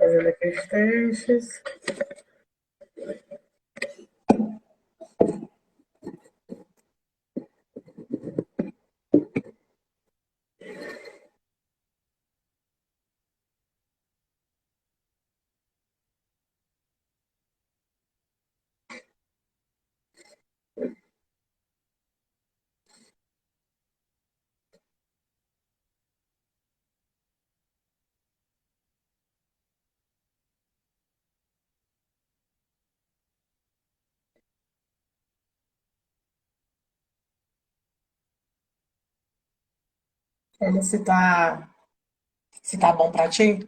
fazendo aqui os testes. Olha se tá bom pra ti.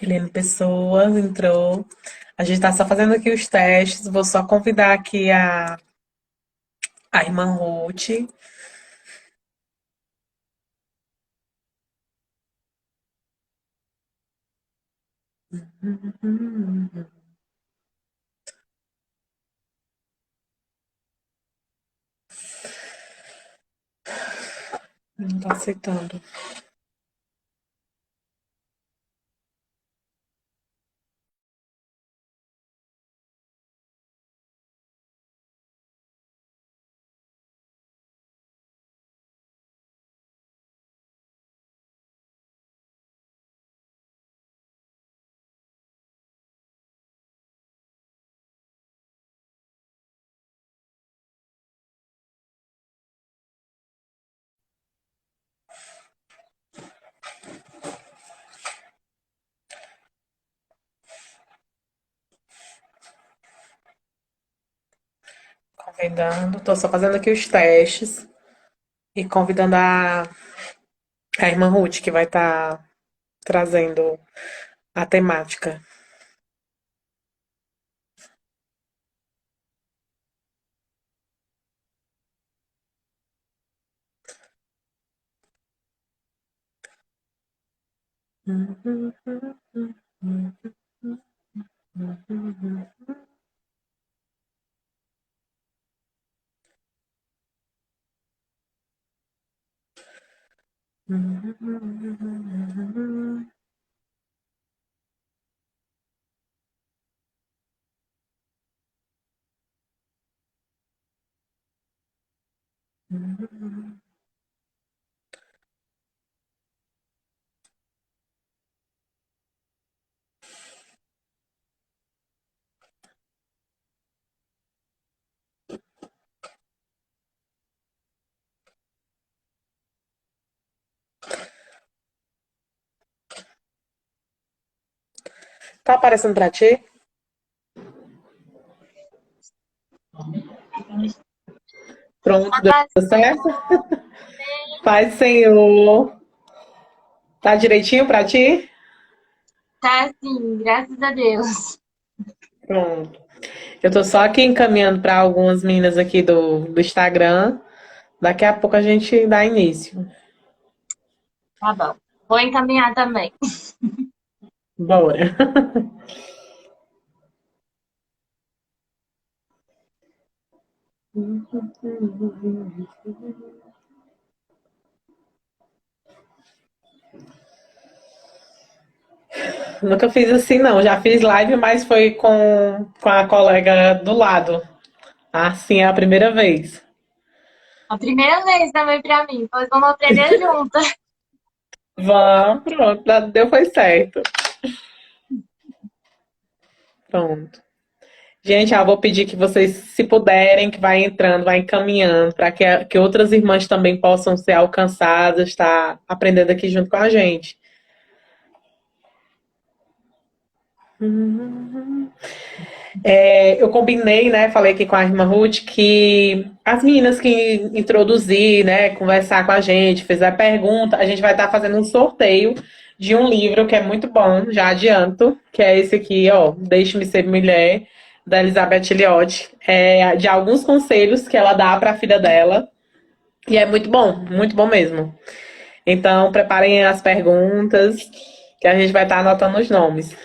Helene Pessoa entrou. A gente tá só fazendo aqui os testes. Vou só convidar aqui a irmã Ruth. Não tá aceitando. Convidando. Tô só fazendo aqui os testes. E convidando a irmã Ruth, que vai estar trazendo a temática. Tá aparecendo pra ti? Pronto, deu Tá, certo? Paz, Senhor. Tá direitinho pra ti? tá sim, graças a Deus. Pronto. Eu tô só aqui encaminhando para algumas meninas aqui do Instagram. Daqui a pouco a gente dá início. Tá bom. Vou encaminhar também. Bora. Nunca fiz assim, não. Já fiz live, mas foi com a colega do lado. Assim é a primeira vez. A primeira vez também pra mim, pois vamos aprender juntas. Vamos, pronto. Deu, foi certo. Pronto. Gente, vou pedir que vocês, se puderem, que vai entrando, vai encaminhando, para que outras irmãs também possam ser alcançadas, estar aprendendo aqui junto com a gente. Eu combinei, né? Falei aqui com a irmã Ruth que as meninas que introduzir, né? Conversar com a gente, fizer pergunta, a gente vai estar fazendo um sorteio de um livro que é muito bom, já adianto, que é esse aqui, ó, Deixe-me Ser Mulher, da Elizabeth Elliot, de alguns conselhos que ela dá para a filha dela. E é muito bom mesmo. Então, preparem as perguntas, que a gente vai estar anotando os nomes.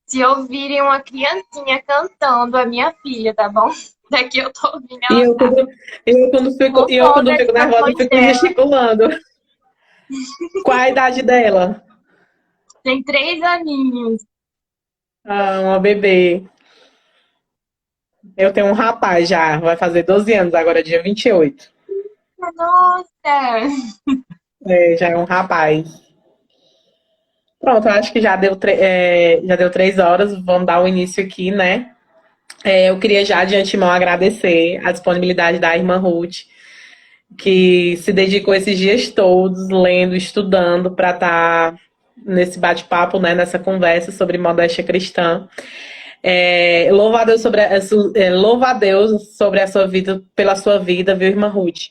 Se ouvirem uma criancinha cantando, a minha filha, tá bom? Daqui eu tô ouvindo E ela eu tá. quando fico nervosa, eu fico gesticulando. Qual a idade dela? Tem 3 aninhos. Ah, uma bebê. Eu tenho um rapaz já, vai fazer 12 anos, agora dia 28. Nossa! Já é um rapaz. Pronto, eu acho que já deu 3 horas, vamos dar o início aqui, né? Eu queria já de antemão agradecer a disponibilidade da irmã Ruth, que se dedicou esses dias todos lendo, estudando para estar nesse bate-papo, né, nessa conversa sobre modéstia cristã. Louva a Deus sobre a sua vida, pela sua vida, viu, irmã Ruth?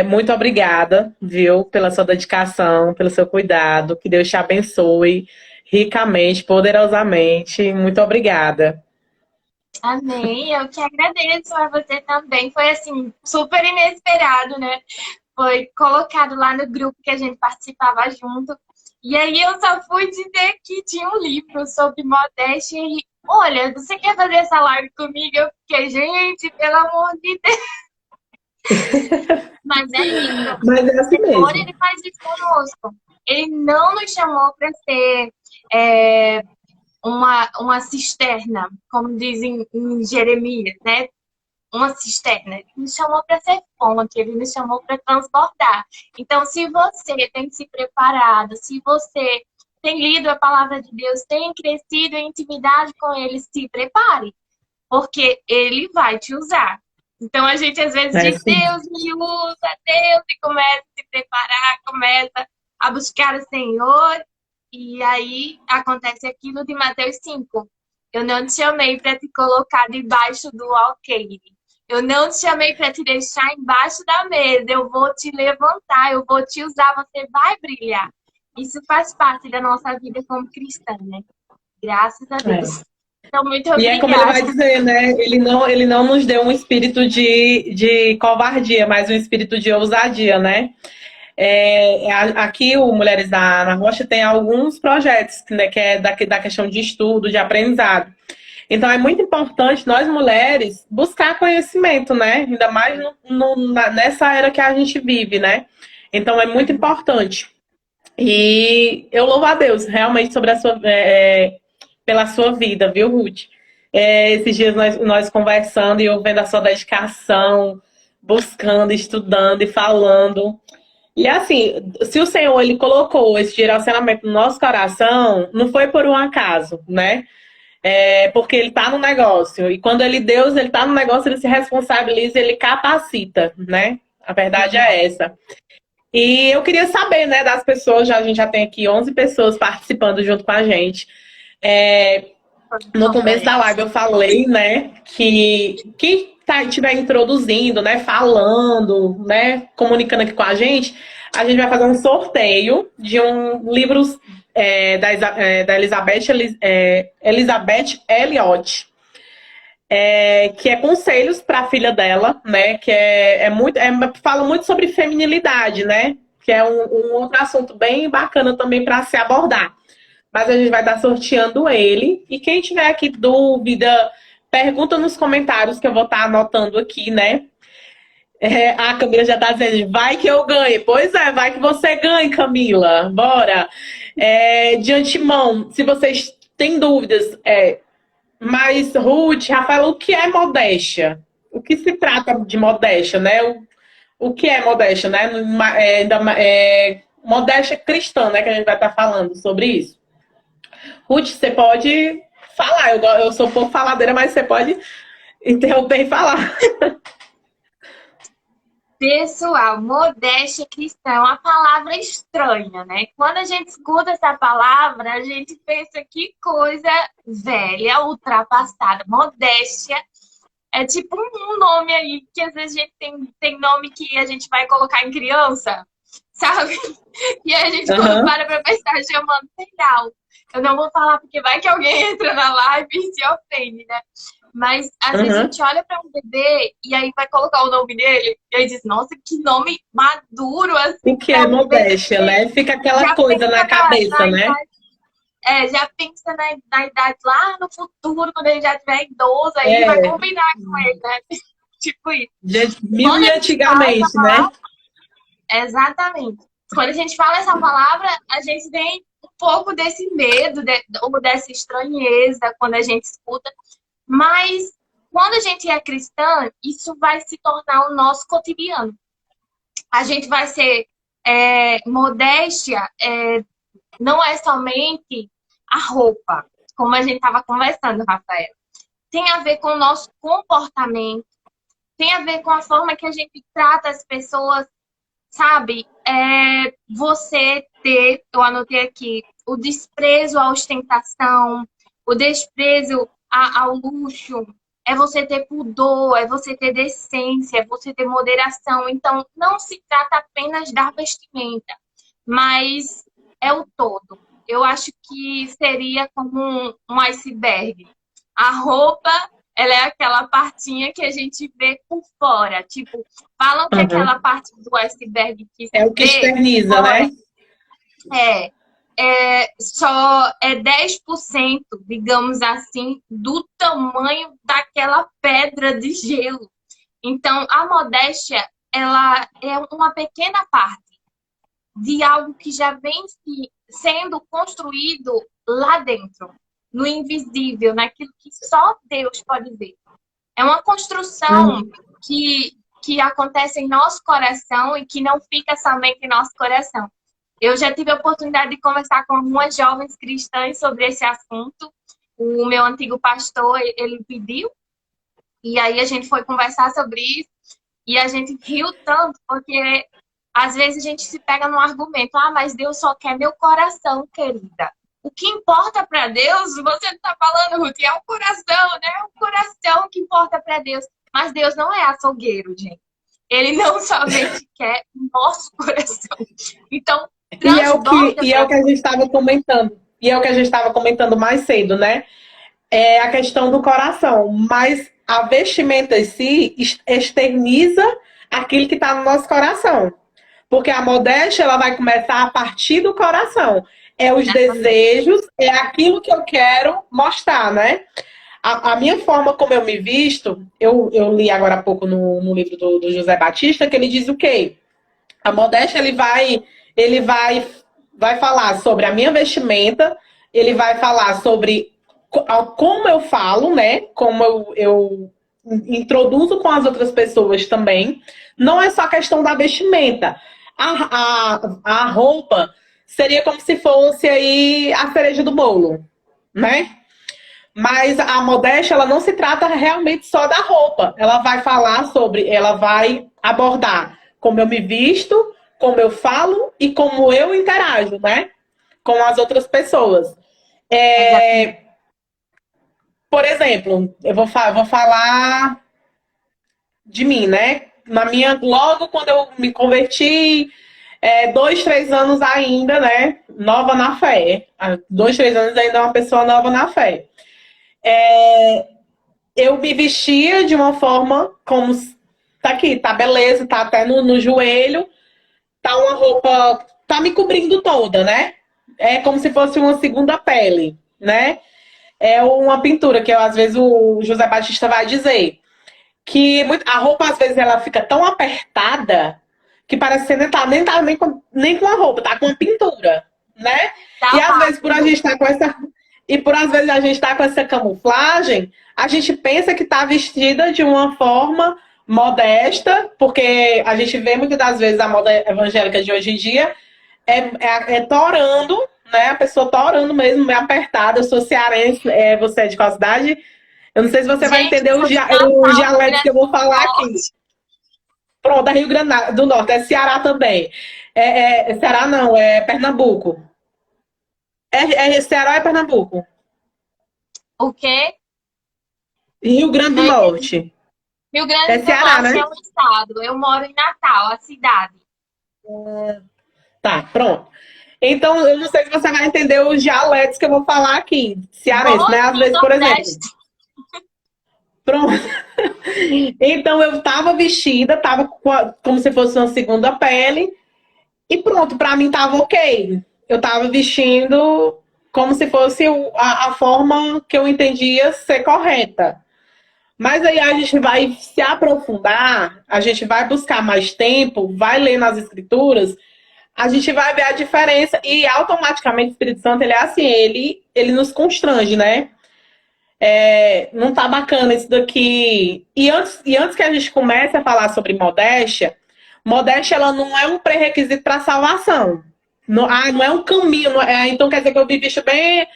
Muito obrigada, viu, pela sua dedicação, pelo seu cuidado. Que Deus te abençoe ricamente, poderosamente. Muito obrigada. Amém. Eu que agradeço a você também. Foi assim, super inesperado, né? Foi colocado lá no grupo que a gente participava junto. E aí eu só fui dizer que tinha um livro sobre modéstia e olha, você quer fazer essa live comigo? Eu fiquei, gente, pelo amor de Deus. Mas é isso. Mas é O assim Senhor, mesmo. ele faz isso conosco. Ele não nos chamou para ser é, uma cisterna, como dizem em Jeremias, né? Uma cisterna. Ele nos chamou para ser fonte, ele nos chamou para transbordar. Então, se você tem se preparado, se você tem lido a palavra de Deus, tem crescido em intimidade com ele, se prepare, porque ele vai te usar. Então, a gente às vezes É diz, assim. Deus me usa, Deus, e começa a se preparar, começa a buscar o Senhor, e aí acontece aquilo de Mateus 5. Eu não te chamei para te colocar debaixo do alqueire. Eu não te chamei para te deixar embaixo da mesa. Eu vou te levantar, eu vou te usar, você vai brilhar. Isso faz parte da nossa vida como cristã, né? Graças a Deus. É. Então, muito E é como ele obrigada. vai dizer, né? Ele não nos deu um espírito de covardia, mas um espírito de ousadia, né? Aqui, o Mulheres na Rocha tem alguns projetos, né, que é da questão de estudo, de aprendizado. Então, é muito importante nós, mulheres, buscar conhecimento, né? Ainda mais nessa era que a gente vive, né? Então, é muito importante. E eu louvo a Deus, realmente, pela sua vida, viu, Ruth? Esses dias nós conversando e eu vendo a sua dedicação, buscando, estudando e falando. E assim, se o Senhor ele colocou esse direcionamento no nosso coração, não foi por um acaso, né? Porque ele tá no negócio. E quando Deus, ele tá no negócio, ele se responsabiliza, ele capacita, né? A verdade é essa. E eu queria saber, né, das pessoas, a gente já tem aqui 11 pessoas participando junto com a gente. No começo da live eu falei, né, que quem estiver introduzindo, né, falando, né, comunicando aqui com a gente vai fazer um sorteio de um livro da Elizabeth Elliot, que é conselhos para a filha dela, né, que fala muito sobre feminilidade, né, que é um outro assunto bem bacana também para se abordar. Mas a gente vai estar sorteando ele. E quem tiver aqui dúvida, pergunta nos comentários que eu vou estar anotando aqui, né? A Camila já está dizendo, vai que eu ganhe. Pois é, vai que você ganhe, Camila. Bora. De antemão, se vocês tem dúvidas. Mas, Ruth, Rafael, o que é modéstia? O que se trata de modéstia, né? O que é modéstia, né? Modéstia cristã, né? Que a gente vai estar falando sobre isso. Ruth, você pode falar. Eu sou pouco faladeira, mas você pode interromper e falar. Pessoal, modéstia cristã é uma palavra estranha, né? Quando a gente escuta essa palavra, a gente pensa que coisa velha, ultrapassada. Modéstia é tipo um nome aí que às vezes a gente tem nome que a gente vai colocar em criança, sabe? E aí a gente, quando para pra pensar, chamando, legal. Eu não vou falar porque vai que alguém entra na live e se ofende, né? Mas às vezes a gente olha para um bebê e aí vai colocar o nome dele e aí diz, nossa, que nome maduro, assim. O que é modéstia, né? Fica aquela coisa na cabeça, né? Já pensa na idade lá no futuro, quando ele já estiver idoso, aí vai combinar com ele, né? Tipo isso. Mil e antigamente, né? Exatamente. Quando a gente fala essa palavra, a gente tem um pouco desse medo, ou dessa estranheza quando a gente escuta. Mas quando a gente é cristã, isso vai se tornar o nosso cotidiano. A gente vai ser modéstia, não é somente a roupa, como a gente estava conversando, Rafael. Tem a ver com o nosso comportamento, tem a ver com a forma que a gente trata as pessoas, sabe? Você ter, eu anotei aqui, o desprezo à ostentação, o desprezo ao luxo, é você ter pudor, é você ter decência, é você ter moderação. Então, não se trata apenas da vestimenta, mas é o todo. Eu acho que seria como um iceberg. A roupa, ela é aquela partinha que a gente vê por fora. Tipo, falam que aquela parte do iceberg que é o que externiza, fora, né? Só é 10%, digamos assim, do tamanho daquela pedra de gelo. Então, a modéstia, ela é uma pequena parte de algo que já vem sendo construído lá dentro, no invisível, naquilo que só Deus pode ver. É uma construção que acontece em nosso coração e que não fica somente em nosso coração. Eu já tive a oportunidade de conversar com algumas jovens cristãs sobre esse assunto. O meu antigo pastor, ele pediu, e aí a gente foi conversar sobre isso, e a gente riu tanto, porque às vezes a gente se pega num argumento, mas Deus só quer meu coração, querida. O que importa para Deus, você não está falando, Ruth, é o coração, né? É o coração que importa para Deus. Mas Deus não é açougueiro, gente. Ele não somente quer o nosso coração. Então, e é o que a gente estava comentando. E é o que a gente estava comentando mais cedo, né? É a questão do coração. Mas a vestimenta em si externiza aquilo que está no nosso coração. Porque a modéstia, ela vai começar a partir do coração. É os desejos, é aquilo que eu quero mostrar, né? A minha forma como eu me visto, eu li agora há pouco no livro do José Batista, que ele diz o quê? A modéstia, ele vai falar sobre a minha vestimenta, ele vai falar sobre como eu falo, né? Como eu introduzo com as outras pessoas também. Não é só questão da vestimenta. A roupa seria como se fosse aí a cereja do bolo, né? Mas a modéstia, ela não se trata realmente só da roupa. Ela vai abordar como eu me visto, como eu falo e como eu interajo, né? Com as outras pessoas. Por exemplo, eu vou falar de mim, né? Logo quando eu me converti, 2, 3 anos ainda, né? Nova na fé. 2, 3 anos ainda é uma pessoa nova na fé. Eu me vestia de uma forma como... Tá aqui, tá beleza, tá até no joelho. Tá uma roupa... Tá me cobrindo toda, né? É como se fosse uma segunda pele, né? É uma pintura que às vezes o José Batista vai dizer. Que a roupa, às vezes, ela fica tão apertada que parece que você nem com a roupa, tá com a pintura, né? E às vezes, por a gente estar com essa... E por às vezes a gente tá com essa camuflagem, a gente pensa que tá vestida de uma forma modesta, porque a gente vê muitas das vezes a moda evangélica de hoje em dia é torando, né? A pessoa torando mesmo, meio apertada. Eu sou cearense, você é de qual cidade? Eu não sei se você vai Gente, entender eu sou de os Natal, Rio dialetos que eu Grande vou falar do aqui. Norte. Pronto, é Rio Grande do Norte, é Ceará também. Ceará não, é Pernambuco. Ceará é Pernambuco. O quê? Rio Grande do Não entendi. Norte. Rio É Grande do Ceará, Norte é né? um estado. Eu moro em Natal, a cidade. Tá, pronto. Então, eu não sei se você vai entender os dialetos que eu vou falar aqui. Cearense, Vou né? Às sim, vezes, por exemplo. Nordeste. Pronto. Então, eu tava vestida, tava como se fosse uma segunda pele. E pronto, pra mim tava ok. Eu tava vestindo como se fosse a forma que eu entendia ser correta. Mas aí a gente vai se aprofundar, a gente vai buscar mais tempo, vai ler nas escrituras, a gente vai ver a diferença e automaticamente o Espírito Santo, ele é assim, ele nos constrange, né? Não tá bacana isso daqui. E antes que a gente comece a falar sobre modéstia, modéstia ela não é um pré-requisito para salvação. Não é um caminho. Então quer dizer que eu me visto bem,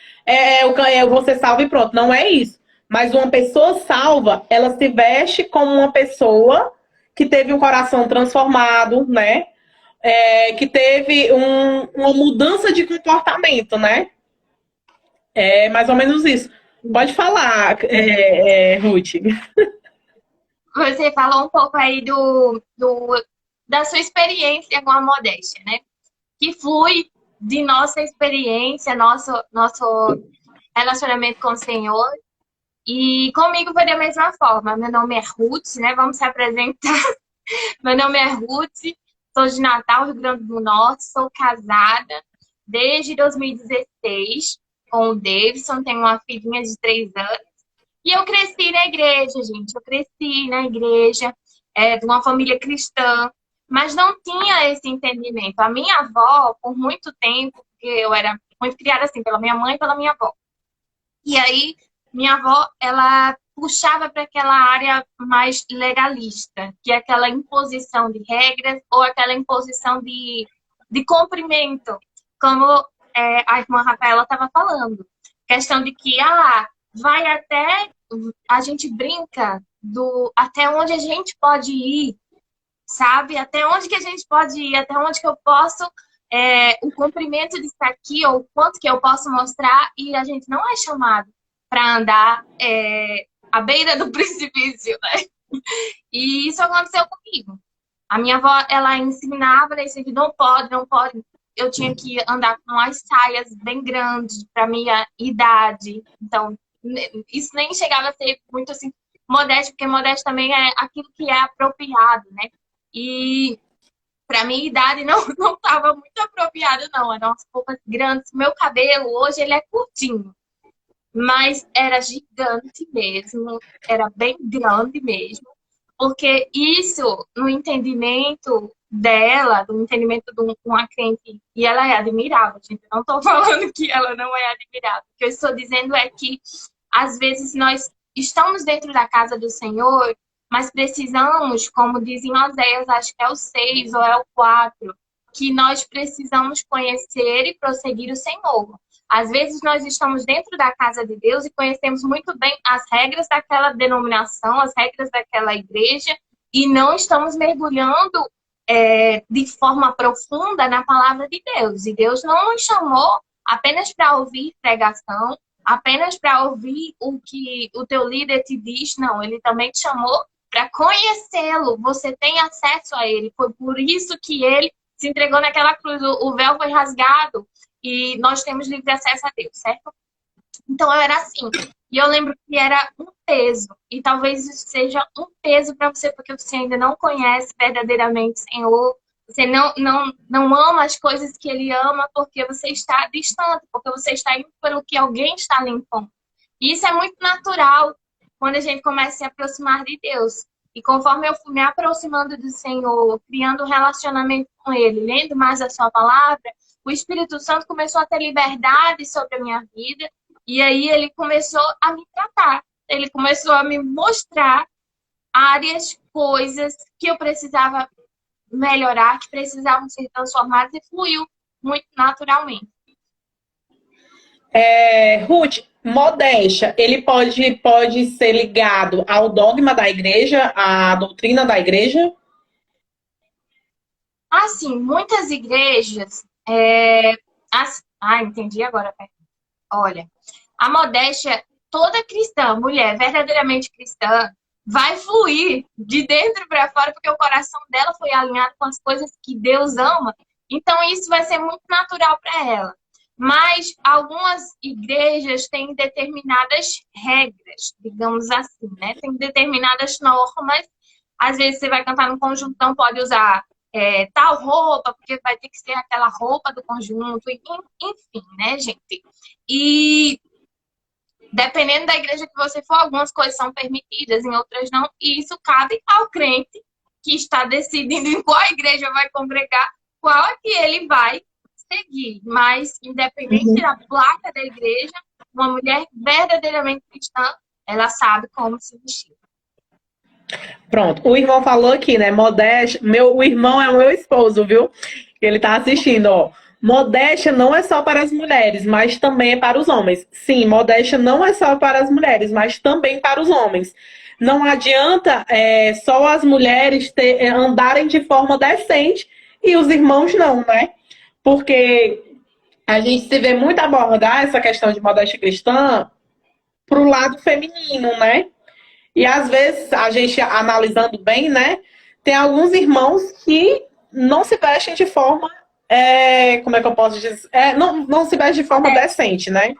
eu vou ser salvo e pronto. Não é isso. Mas uma pessoa salva, ela se veste como uma pessoa que teve um coração transformado, né? Que teve uma mudança de comportamento, né? É mais ou menos isso. Pode falar, Ruth. Você falou um pouco aí da sua experiência com a modéstia, né? Que flui de nossa experiência, nosso relacionamento com o Senhor. E comigo foi da mesma forma. Meu nome é Ruth, né? Vamos se apresentar. Meu nome é Ruth, sou de Natal, Rio Grande do Norte, sou casada desde 2016 com o Davidson, tenho uma filhinha de 3 anos. E eu cresci na igreja, gente. Eu cresci na igreja, de uma família cristã, mas não tinha esse entendimento. A minha avó, por muito tempo, porque eu era muito criada assim, pela minha mãe e pela minha avó. E aí, minha avó, ela puxava para aquela área mais legalista, que é aquela imposição de regras ou aquela imposição de cumprimento, como a irmã Rafaela estava falando. Questão de que, vai até, a gente brinca do até onde a gente pode ir, sabe? Até onde que a gente pode ir, até onde que eu posso, o comprimento disso aqui, ou o quanto que eu posso mostrar, e a gente não é chamado para andar à beira do precipício, né? E isso aconteceu comigo. A minha avó, ela ensinava, né, isso que não pode, não pode. Eu tinha que andar com as saias bem grandes para minha idade. Então, isso nem chegava a ser muito assim modesto, porque modesto também é aquilo que é apropriado, né? E para minha idade não estava muito apropriado, não. Eram umas roupas grandes. Meu cabelo hoje ele é curtinho, mas era gigante mesmo, era bem grande mesmo, porque isso, no entendimento dela, no entendimento de uma crente, e ela é admirável, gente, eu não estou falando que ela não é admirável, o que eu estou dizendo é que, às vezes, nós estamos dentro da casa do Senhor, mas precisamos, como dizem Oséias, acho que é o 6 ou é o 4, que nós precisamos conhecer e prosseguir o Senhor. Às vezes nós estamos dentro da casa de Deus e conhecemos muito bem as regras daquela denominação, as regras daquela igreja, e não estamos mergulhando de forma profunda na palavra de Deus. E Deus não nos chamou apenas para ouvir pregação, apenas para ouvir o que o teu líder te diz. Não, ele também te chamou para conhecê-lo. Você tem acesso a ele. Foi por isso que ele se entregou naquela cruz. O véu foi rasgado e nós temos livre acesso a Deus, certo? Então eu era assim. E eu lembro que era um peso. E talvez isso seja um peso para você, porque você ainda não conhece verdadeiramente o Senhor. Você não ama as coisas que Ele ama porque você está distante, porque você está indo pelo que alguém está limpando. E isso é muito natural quando a gente começa a se aproximar de Deus. E conforme eu fui me aproximando do Senhor, criando um relacionamento com Ele, lendo mais a Sua palavra, o Espírito Santo começou a ter liberdade sobre a minha vida E aí ele começou a me tratar, ele começou a me mostrar áreas, coisas que eu precisava melhorar, que precisavam ser transformadas e fluiu muito naturalmente. Ruth, modéstia, ele pode ser ligado ao dogma da igreja, à doutrina da igreja? Assim, muitas igrejas. Entendi agora. Olha, a modéstia, toda cristã, mulher verdadeiramente cristã, vai fluir de dentro para fora, porque o coração dela foi alinhado com as coisas que Deus ama. Então, isso vai ser muito natural para ela. Mas algumas igrejas têm determinadas regras, digamos assim, né? Tem determinadas normas. Às vezes você vai cantar no conjunto, não pode usar tal roupa, porque vai ter que ser aquela roupa do conjunto, enfim, né, gente? E dependendo da igreja que você for, algumas coisas são permitidas, em outras não, e isso cabe ao crente que está decidindo em qual igreja vai congregar, qual é que ele vai seguir. Mas, independente da placa da igreja, uma mulher verdadeiramente cristã, ela sabe como se vestir. Pronto, o irmão falou aqui, né? Modéstia. O irmão é o meu esposo, viu? Ele tá assistindo, ó. Modéstia não é só para as mulheres, mas também é para os homens. Sim, modéstia não é só para as mulheres, mas também para os homens. Não adianta só as mulheres andarem de forma decente e os irmãos não, né? Porque a gente se vê muito abordar essa questão de modéstia cristã pro lado feminino, né? E às vezes, a gente analisando bem, né? Tem alguns irmãos que não se vestem de forma. Como é que eu posso dizer? Não se vestem de forma decente, né?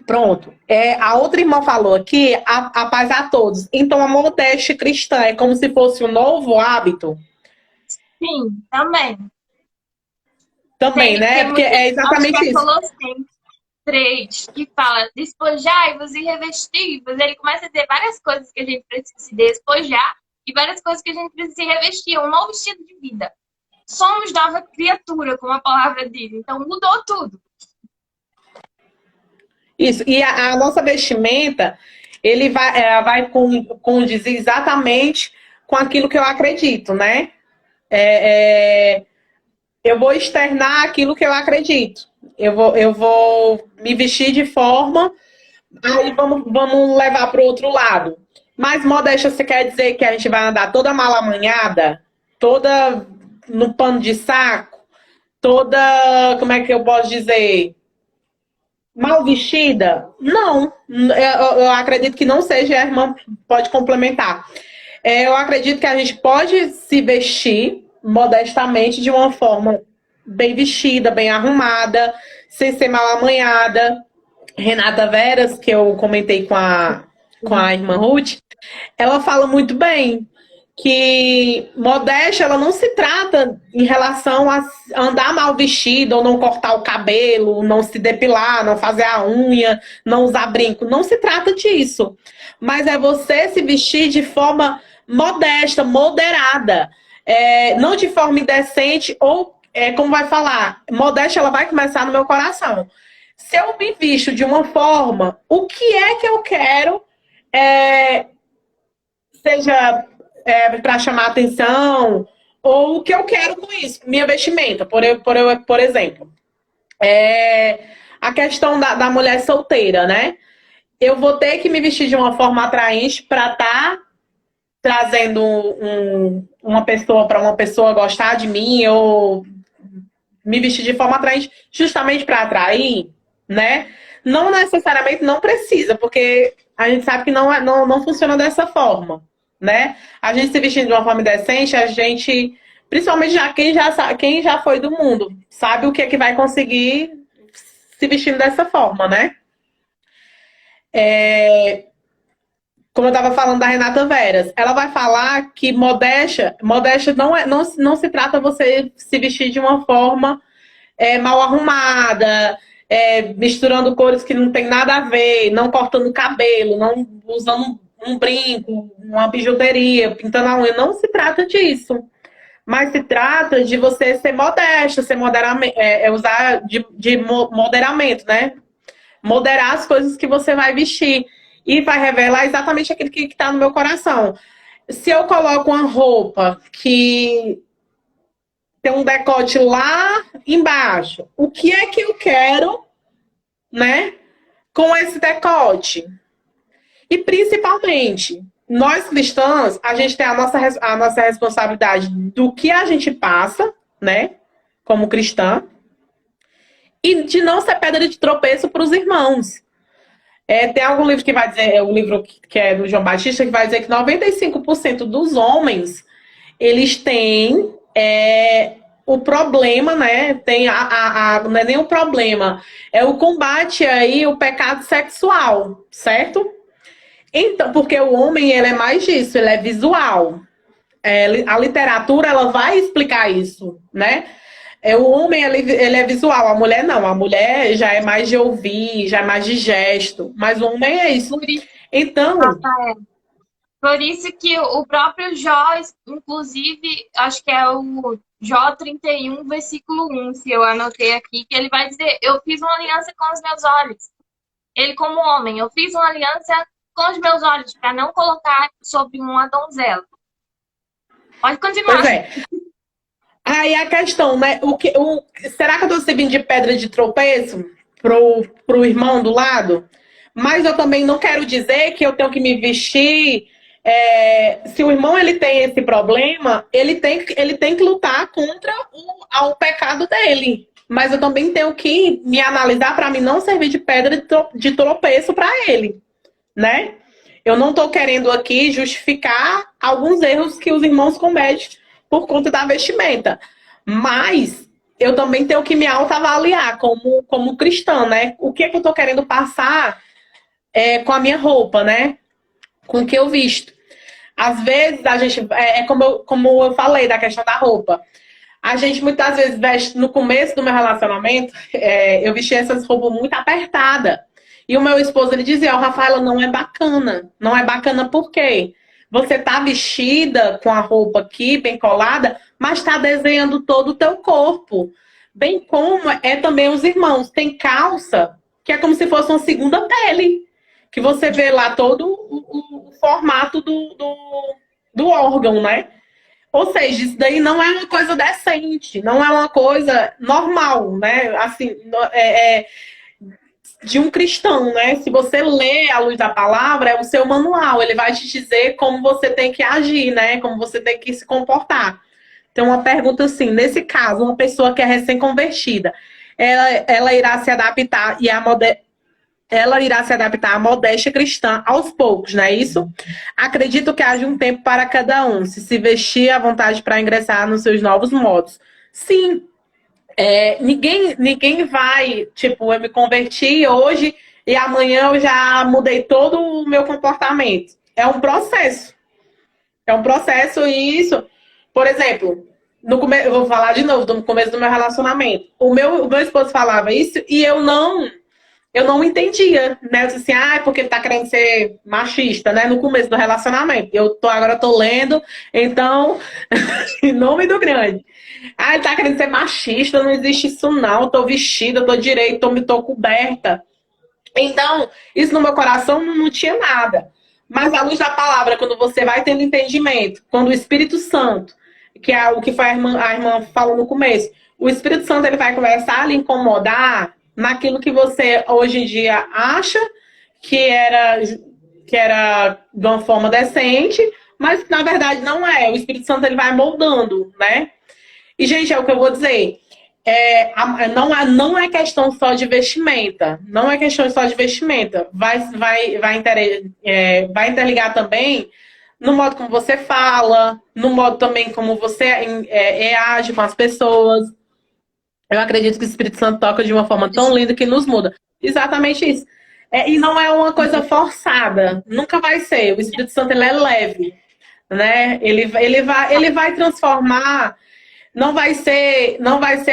Pronto. A outra irmã falou aqui, a paz a todos. Então, a modéstia cristã é como se fosse um novo hábito? Sim, também. Também, né? Porque é Acho que exatamente é isso. Colossenses 3, que fala despojai-vos e revesti-vos. Ele começa a dizer várias coisas que a gente precisa se despojar e várias coisas que a gente precisa se revestir. É um novo estilo de vida. Somos nova criatura, como a palavra diz. Então mudou tudo. Isso. E a nossa vestimenta, ele vai condizer exatamente com aquilo que eu acredito, né? Eu vou externar aquilo que eu acredito. Eu vou me vestir de forma. Aí vamos levar para o outro lado. Mas modéstia, você quer dizer que a gente vai andar toda malamanhada? Toda no pano de saco? Toda, como é que eu posso dizer? Mal vestida? Não. Eu acredito que não seja, a irmã pode complementar. Eu acredito que a gente pode se vestir modestamente de uma forma bem vestida, bem arrumada, sem ser mal amanhada. Renata Veras, que eu comentei com a irmã Ruth, ela fala muito bem que modéstia ela não se trata em relação a andar mal vestido ou não cortar o cabelo, não se depilar, não fazer a unha, não usar brinco. Não se trata disso. Mas é você se vestir de forma modesta, moderada. Não de forma indecente ou, como vai falar, modéstia ela vai começar no meu coração. Se eu me visto de uma forma, o que é que eu quero, seja para chamar atenção, ou o que eu quero com isso, minha vestimenta, por exemplo. A questão da mulher solteira, né? Eu vou ter que me vestir de uma forma atraente para estar trazendo uma pessoa para uma pessoa gostar de mim, ou me vestir de forma atraente justamente para atrair, né? Não necessariamente não precisa, porque a gente sabe que não funciona dessa forma, né? A gente se vestindo de uma forma decente, a gente, principalmente quem já foi do mundo, sabe o que é que vai conseguir se vestindo dessa forma, né? Como eu estava falando da Renata Veras, ela vai falar que modéstia não se trata você se vestir de uma forma mal arrumada, misturando cores que não tem nada a ver, não cortando cabelo, não usando um brinco, uma bijuteria, pintando a unha. Não se trata disso. mas se trata de você ser modesto, ser usar de moderamento, né? Moderar as coisas que você vai vestir. E vai revelar exatamente aquilo que está no meu coração. Se eu coloco uma roupa que tem um decote lá embaixo, o que é que eu quero, né, com esse decote? E principalmente, nós cristãs, a gente tem a nossa responsabilidade do que a gente passa, né, como cristã, e de não ser pedra de tropeço para os irmãos. Tem algum livro que vai dizer, o livro que é do João Batista, que vai dizer que 95% dos homens, eles têm o problema, né? Não é nem o problema, é o combate aí, o pecado sexual, certo? Então, porque o homem, ele é mais disso, ele é visual. A literatura, ela vai explicar isso, né? O homem, ele é visual, a mulher não. A mulher já é mais de ouvir, já é mais de gesto. Mas o homem é isso. Então, por isso que o próprio Jó, inclusive, acho que é o Jó 31, versículo 1, se eu anotei aqui, que ele vai dizer, eu fiz uma aliança com os meus olhos. Ele como homem, eu fiz uma aliança com os meus olhos, para não colocar sobre uma donzela. Pode continuar. Pois é. Aí a questão, né? Será que eu estou servindo de pedra de tropeço pro irmão do lado? Mas eu também não quero dizer que eu tenho que me vestir. Se o irmão ele tem esse problema, ele tem que lutar contra o pecado dele. Mas eu também tenho que me analisar para mim não servir de pedra de tropeço para ele, né? Eu não estou querendo aqui justificar alguns erros que os irmãos cometem por conta da vestimenta. Mas eu também tenho que me autoavaliar como cristã, né? O que é que eu estou querendo passar com a minha roupa, né? Com o que eu visto. Às vezes, a gente... como eu falei da questão da roupa. A gente muitas vezes veste... No começo do meu relacionamento, eu vestia essas roupas muito apertadas. E o meu esposo, ele dizia, Rafaela, não é bacana. Não é bacana por quê? Você tá vestida com a roupa aqui, bem colada, mas tá desenhando todo o teu corpo. Bem como também os irmãos. Tem calça que é como se fosse uma segunda pele. Que você vê lá todo o formato do órgão, né? Ou seja, isso daí não é uma coisa decente. Não é uma coisa normal, né? Assim, de um cristão, né? Se você lê à luz da palavra, é o seu manual. Ele vai te dizer como você tem que agir, né? Como você tem que se comportar. Então, uma pergunta assim, nesse caso, uma pessoa que é recém-convertida, ela irá se adaptar ela irá se adaptar à modéstia cristã aos poucos, não é isso? Acredito que haja um tempo para cada um, se vestir à vontade para ingressar nos seus novos modos. Sim, ninguém vai, tipo, eu me converti hoje e amanhã eu já mudei todo o meu comportamento. É um processo. É um processo e isso... Por exemplo, eu vou falar de novo, no começo do meu relacionamento. O meu esposo falava isso e eu não entendia, né? Eu disse assim, porque ele tá querendo ser machista, né? No começo do relacionamento. Agora eu tô lendo, então, em nome do grande. Ele tá querendo ser machista, não existe isso não. Eu tô vestida, eu tô direita, tô coberta. Então, isso no meu coração não tinha nada. Mas à luz da palavra, quando você vai tendo entendimento, quando o Espírito Santo, que é o que foi a irmã falou no começo, o Espírito Santo ele vai começar a lhe incomodar naquilo que você hoje em dia acha que era de uma forma decente, mas que na verdade não é. O Espírito Santo ele vai moldando, né? E, gente, é o que eu vou dizer. Não é questão só de vestimenta. Não é questão só de vestimenta. Vai interligar também no modo como você fala, no modo também como você age com as pessoas. Eu acredito que o Espírito Santo toca de uma forma tão linda que nos muda. Exatamente isso. E não é uma coisa forçada. Nunca vai ser. O Espírito Santo ele é leve, né? Ele vai transformar. Não vai ser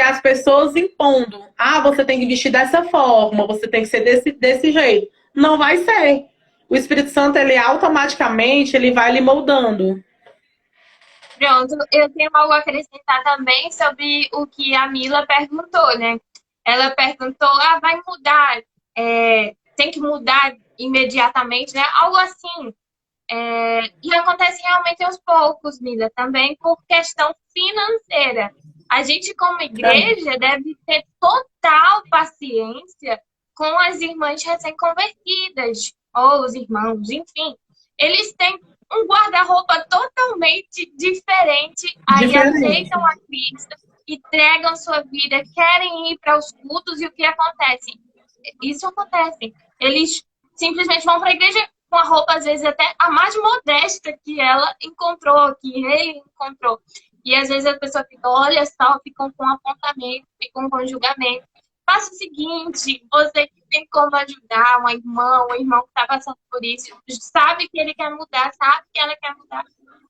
as pessoas impondo. Você tem que vestir dessa forma. Você tem que ser desse jeito. Não vai ser. O Espírito Santo ele automaticamente ele vai lhe moldando. Pronto, eu tenho algo a acrescentar também sobre o que a Mila perguntou, né? Ela perguntou, vai mudar, tem que mudar imediatamente, né? Algo assim. E acontece realmente aos poucos, Mila, também por questão financeira. A gente, como igreja, deve ter total paciência com as irmãs recém-convertidas, ou os irmãos, enfim. Eles têm um guarda-roupa totalmente diferente, aí Diferente. aceitam a Cristo, entregam sua vida, querem ir para os cultos, e o que acontece? Isso acontece. Eles simplesmente vão para a igreja com a roupa, às vezes, até a mais modesta que ela encontrou, que ele encontrou. E às vezes a pessoa fica, olha só, ficam com apontamento, ficam com julgamento. Faça o seguinte, você que tem como ajudar uma irmã, um irmão que está passando por isso, sabe que ele quer mudar, sabe que ela quer mudar.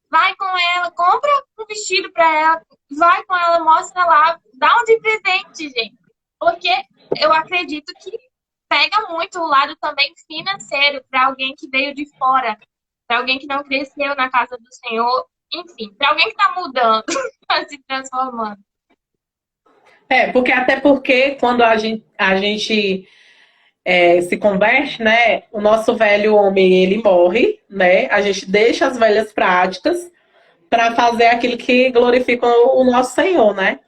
Vai com ela, compra um vestido para ela, vai com ela, mostra lá, dá um de presente, gente. Porque eu acredito que pega muito o lado também financeiro para alguém que veio de fora, para alguém que não cresceu na casa do Senhor, enfim, para alguém que está mudando, tá se transformando. Porque até porque quando a gente se converte, né? O nosso velho homem, ele morre, né? A gente deixa as velhas práticas para fazer aquilo que glorifica o nosso Senhor, né?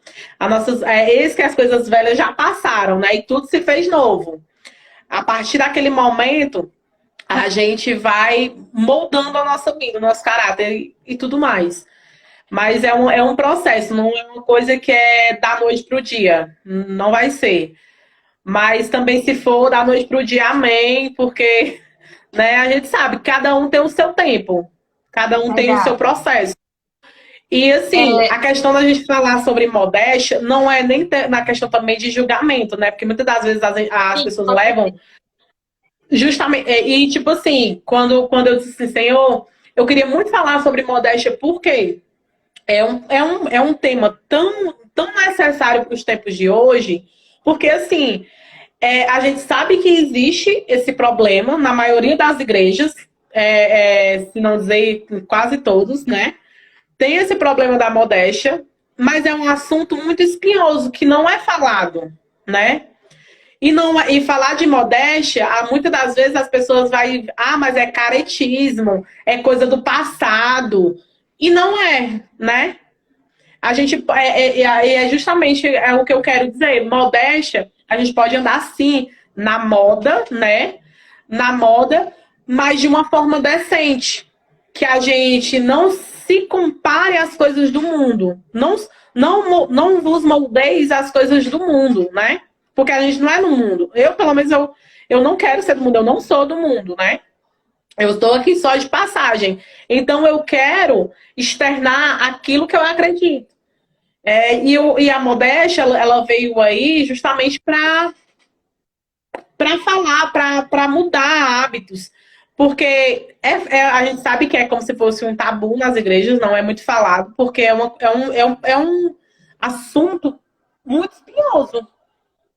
Eis que as coisas velhas já passaram, né? E tudo se fez novo. A partir daquele momento, a gente vai moldando a nossa vida, o nosso caráter e tudo mais. Mas é um processo, não é uma coisa que é da noite para o dia. Não vai ser. Mas também, se for da noite para o dia, amém, porque né, a gente sabe que cada um tem o seu tempo, cada um tem o seu Verdade. processo. E assim, É, a questão da gente falar sobre modéstia não é nem na questão também de julgamento, né? Porque muitas das vezes as sim, pessoas com levam certeza. justamente. E tipo assim, quando eu disse assim, Senhor, eu queria muito falar sobre modéstia, porque é um tema tão necessário para os tempos de hoje, porque assim, a gente sabe que existe esse problema na maioria das igrejas, se não dizer quase todos, né? Tem esse problema da modéstia, mas é um assunto muito espinhoso que não é falado, né? E falar de modéstia, muitas das vezes as pessoas vai, mas é caretismo, é coisa do passado. E não é, né? A gente justamente o que eu quero dizer. Modéstia, a gente pode andar sim na moda, né? Na moda, mas de uma forma decente. Que a gente não se compare às coisas do mundo. Não vos moldeis às coisas do mundo, né? Porque a gente não é no mundo. Pelo menos, eu não quero ser do mundo, eu não sou do mundo, né? Eu estou aqui só de passagem. Então, eu quero externar aquilo que eu acredito. E a modéstia, ela veio aí justamente para falar, para mudar hábitos. Porque a gente sabe que é como se fosse um tabu nas igrejas, não é muito falado, porque é um assunto muito espinhoso.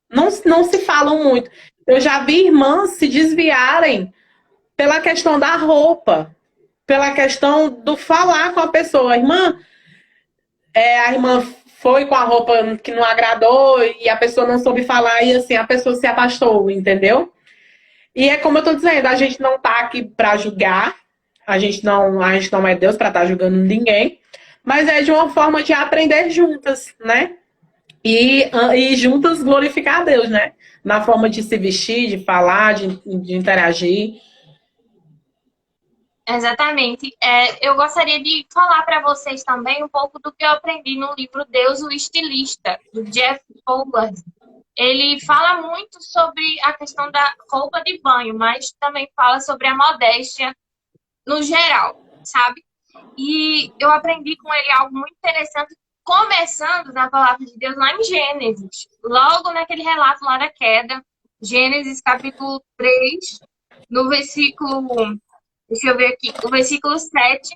Não se falam muito. Eu já vi irmãs se desviarem pela questão da roupa, pela questão do falar com a pessoa. A irmã foi com a roupa que não agradou e a pessoa não soube falar e assim a pessoa se afastou, entendeu? E é como eu tô dizendo, a gente não tá aqui para julgar, a gente não é Deus para estar julgando ninguém, mas é de uma forma de aprender juntas, né? E juntas glorificar a Deus, né? Na forma de se vestir, de falar, de interagir. Exatamente. Eu gostaria de falar para vocês também um pouco do que eu aprendi no livro Deus, o Estilista, do Jeff Fowler. Ele fala muito sobre a questão da roupa de banho, mas também fala sobre a modéstia no geral, sabe? E eu aprendi com ele algo muito interessante, começando na palavra de Deus lá em Gênesis, logo naquele relato lá da queda, Gênesis capítulo 3, no versículo, deixa eu ver aqui, o versículo 7,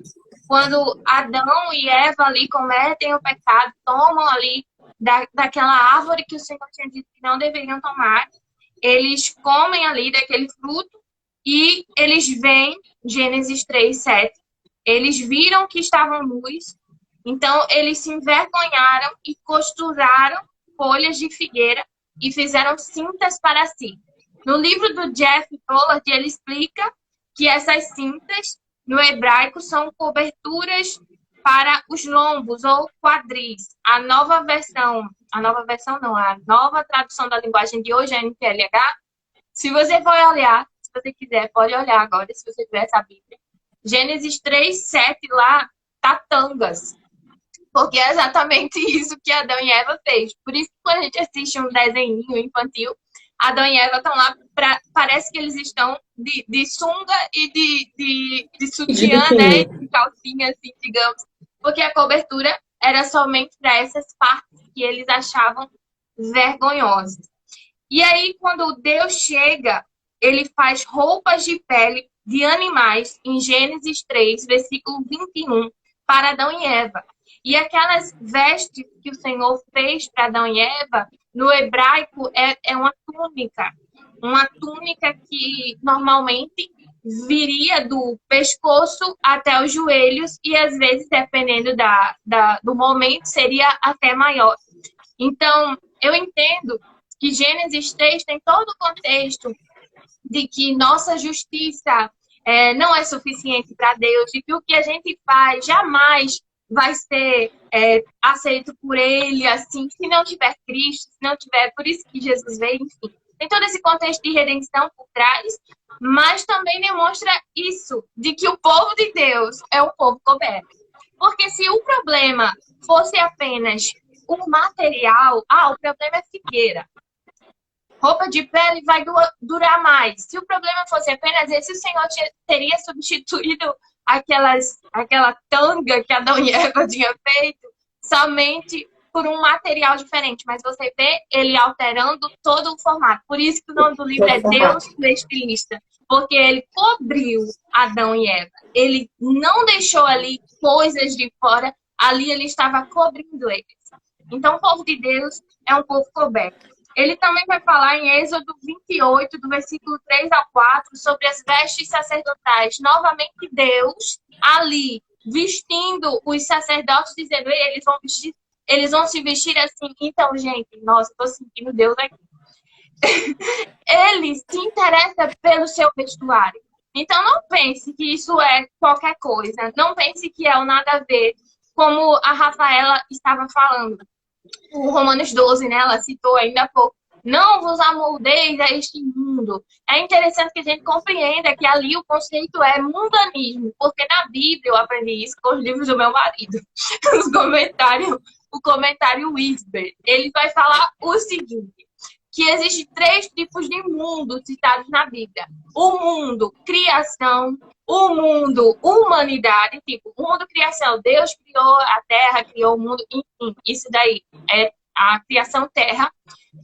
quando Adão e Eva ali cometem o pecado, tomam ali daquela árvore que o Senhor tinha dito que não deveriam tomar, eles comem ali daquele fruto e eles veem, Gênesis 3, 7, eles viram que estavam nus, Então, eles se envergonharam e costuraram folhas de figueira e fizeram cintas para si. No livro do Jeff Pollard, ele explica que essas cintas, no hebraico, são coberturas para os lombos ou quadris. A nova versão não, a nova tradução da linguagem de hoje, a NTLH, se você for olhar, se você quiser, pode olhar agora, se você tiver essa Bíblia. Gênesis 3:7 lá, tá tangas. Porque é exatamente isso que Adão e Eva fez. Por isso que quando a gente assiste um desenho infantil, Adão e Eva estão lá, parece que eles estão de sunga e de De sutiã, né? biquíni. De calcinha, assim, digamos. Porque a cobertura era somente para essas partes que eles achavam vergonhosas. E aí, quando Deus chega, ele faz roupas de pele de animais, em Gênesis 3, versículo 21, para Adão e Eva. E aquelas vestes que o Senhor fez para Adão e Eva, no hebraico, é uma túnica que normalmente viria do pescoço até os joelhos e, às vezes, dependendo do momento, seria até maior. Então, eu entendo que Gênesis 3 tem todo o contexto de que nossa justiça não é suficiente para Deus, de que o que a gente faz jamais vai ser aceito por Ele, assim, se não tiver Cristo, se não tiver, por isso que Jesus veio, enfim. Tem todo esse contexto de redenção por trás, mas também demonstra isso, de que o povo de Deus é um povo coberto. Porque se o problema fosse apenas o material, o problema é figueira. Roupa de pele vai durar mais. Se o problema fosse apenas esse, o Senhor teria substituído aquela tanga que Adão e Eva tinham feito somente por um material diferente. Mas você vê ele alterando todo o formato. Por isso que o nome do livro Todo é formato. Deus, o estilista. Porque ele cobriu Adão e Eva. Ele não deixou ali coisas de fora. Ali ele estava cobrindo eles. Então, o povo de Deus é um povo coberto. Ele também vai falar em Êxodo 28, do versículo 3 ao 4, sobre as vestes sacerdotais. Novamente, Deus ali vestindo os sacerdotes, dizendo: eles vão se vestir assim. Então, gente, nossa, estou sentindo Deus aqui. Ele se interessa pelo seu vestuário. Então, não pense que isso é qualquer coisa. Não pense que é o nada a ver, como a Rafaela estava falando. O Romanos 12, né? Ela citou ainda há pouco. Não vos amoldeis a este mundo. É interessante que a gente compreenda que ali o conceito é mundanismo, porque na Bíblia eu aprendi isso com os livros do meu marido. O comentário Wisber, ele vai falar o seguinte, que existem 3 tipos de mundo citados na Bíblia. O mundo criação, o mundo humanidade, tipo, o mundo criação, Deus criou a terra, criou o mundo, enfim, isso daí é a criação terra.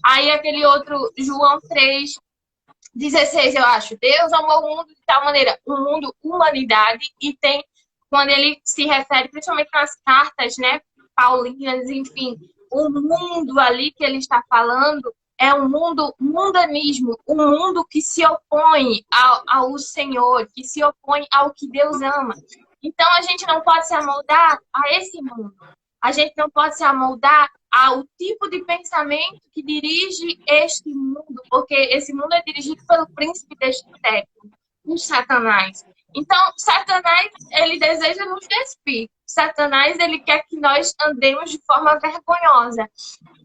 Aí aquele outro, João 3:16, eu acho, Deus amou o mundo de tal maneira, o mundo humanidade, e tem, quando ele se refere, principalmente nas cartas, né, paulinas, enfim, o mundo ali que ele está falando é um mundo mundanismo, um mundo que se opõe ao Senhor, que se opõe ao que Deus ama. Então, a gente não pode se amoldar a esse mundo. A gente não pode se amoldar ao tipo de pensamento que dirige este mundo, porque esse mundo é dirigido pelo príncipe deste século, o Satanás. Então, Satanás, ele deseja nos despir. Satanás, ele quer que nós andemos de forma vergonhosa.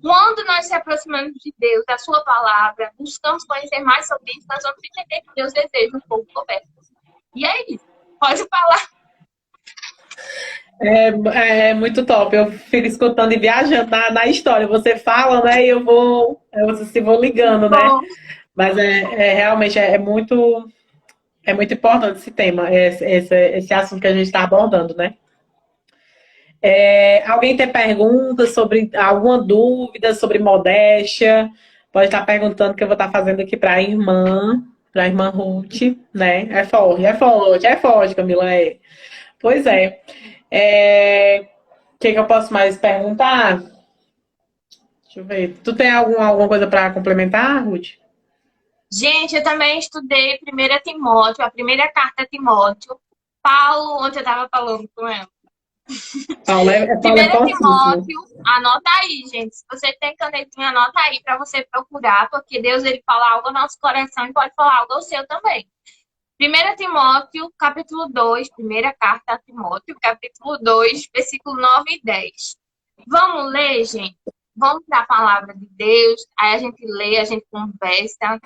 Quando nós se aproximamos de Deus, da sua palavra, buscamos conhecer mais sobre isso, nós vamos entender que Deus deseja um povo coberto. E é isso. Pode falar. É muito top. Eu fico escutando e viajando na história. Você fala, né? E eu vou ligando, né? Bom, Mas realmente é muito importante esse tema, esse assunto que a gente está abordando, né? Alguém tem perguntas sobre alguma dúvida sobre modéstia? Pode estar perguntando que eu vou estar fazendo aqui para a irmã Ruth, né? É forte, Camila. Pois é. O que eu posso mais perguntar? Deixa eu ver. Tu tem alguma coisa para complementar, Ruth? gente, eu também estudei 1 Timóteo, a primeira carta a Timóteo. Paulo, onde eu estava falando com ela. Paulo é Primeiro fortíssimo. Timóteo, anota aí, gente. Se você tem canetinha, anota aí para você procurar, porque Deus ele fala algo ao nosso coração e pode falar algo ao seu também. 1 Timóteo, capítulo 2, primeira carta a Timóteo, capítulo 2, versículo 9 e 10. Vamos ler, gente? Vamos para a palavra de Deus, aí a gente lê, a gente conversa.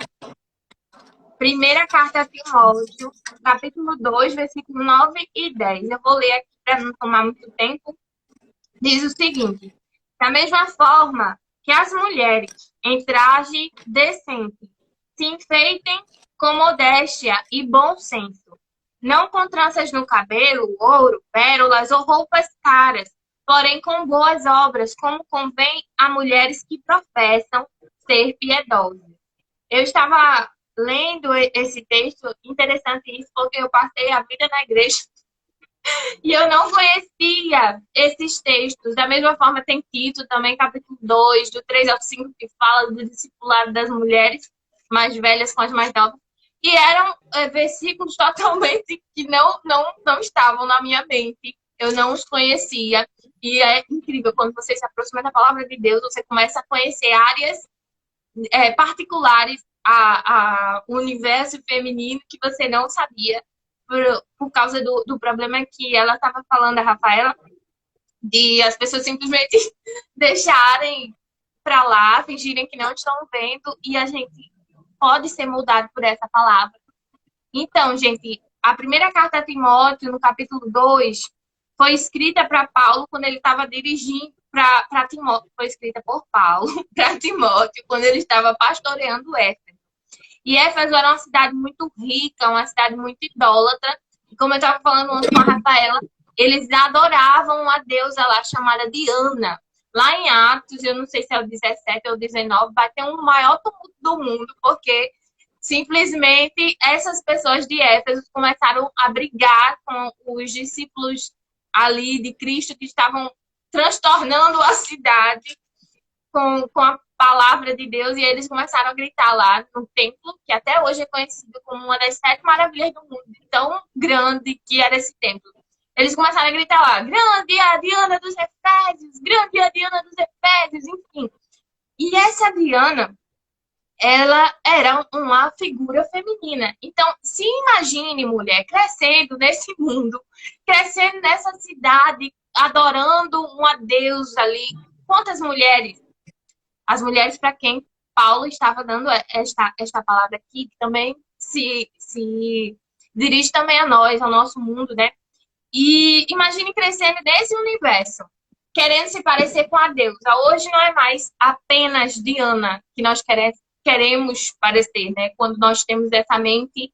Primeira carta a Timóteo, capítulo 2, versículo 9 e 10. Eu vou ler aqui para não tomar muito tempo. Diz o seguinte: da mesma forma que as mulheres, em traje decente, se enfeitem com modéstia e bom senso, não com tranças no cabelo, ouro, pérolas ou roupas caras, porém com boas obras, como convém a mulheres que professam ser piedosas. Eu estava lendo esse texto, interessante isso, porque eu passei a vida na igreja e eu não conhecia esses textos. Da mesma forma, tem Tito também, capítulo 2, do 3 ao 5, que fala do discipulado das mulheres mais velhas com as mais novas. E eram versículos totalmente que não estavam na minha mente. Eu não os conhecia. E é incrível, quando você se aproxima da palavra de Deus, você começa a conhecer áreas particulares o universo feminino que você não sabia por causa do problema que ela estava falando, a Rafaela, de as pessoas simplesmente deixarem para lá, fingirem que não estão vendo, e a gente pode ser mudado por essa palavra. Então, gente, a primeira carta a Timóteo, no capítulo 2, foi escrita para Paulo quando ele estava dirigindo para Timóteo. Foi escrita por Paulo para Timóteo quando ele estava pastoreando Éfeso. E Éfeso era uma cidade muito rica, uma cidade muito idólatra. E como eu estava falando antes com a Rafaela, eles adoravam uma deusa lá chamada Diana. Lá em Atos, eu não sei se é o 17 ou 19, vai ter um maior tumulto do mundo, porque simplesmente essas pessoas de Éfeso começaram a brigar com os discípulos ali de Cristo que estavam transtornando a cidade com a palavra de Deus, e eles começaram a gritar lá no templo, que até hoje é conhecido como uma das 7 maravilhas do mundo, tão grande que era esse templo. Eles começaram a gritar lá: grande é a Diana dos Efésios, grande é a Diana dos Efésios, enfim. E essa Diana, ela era uma figura feminina. Então, se imagine, mulher, crescendo nesse mundo, crescendo nessa cidade, adorando uma deusa ali. Quantas mulheres? As mulheres para quem Paulo estava dando esta palavra aqui, que também se dirige também a nós, ao nosso mundo, né? E imagine crescendo nesse universo, querendo se parecer com a deusa. Hoje não é mais apenas Diana que nós queremos parecer, né? Quando nós temos essa mente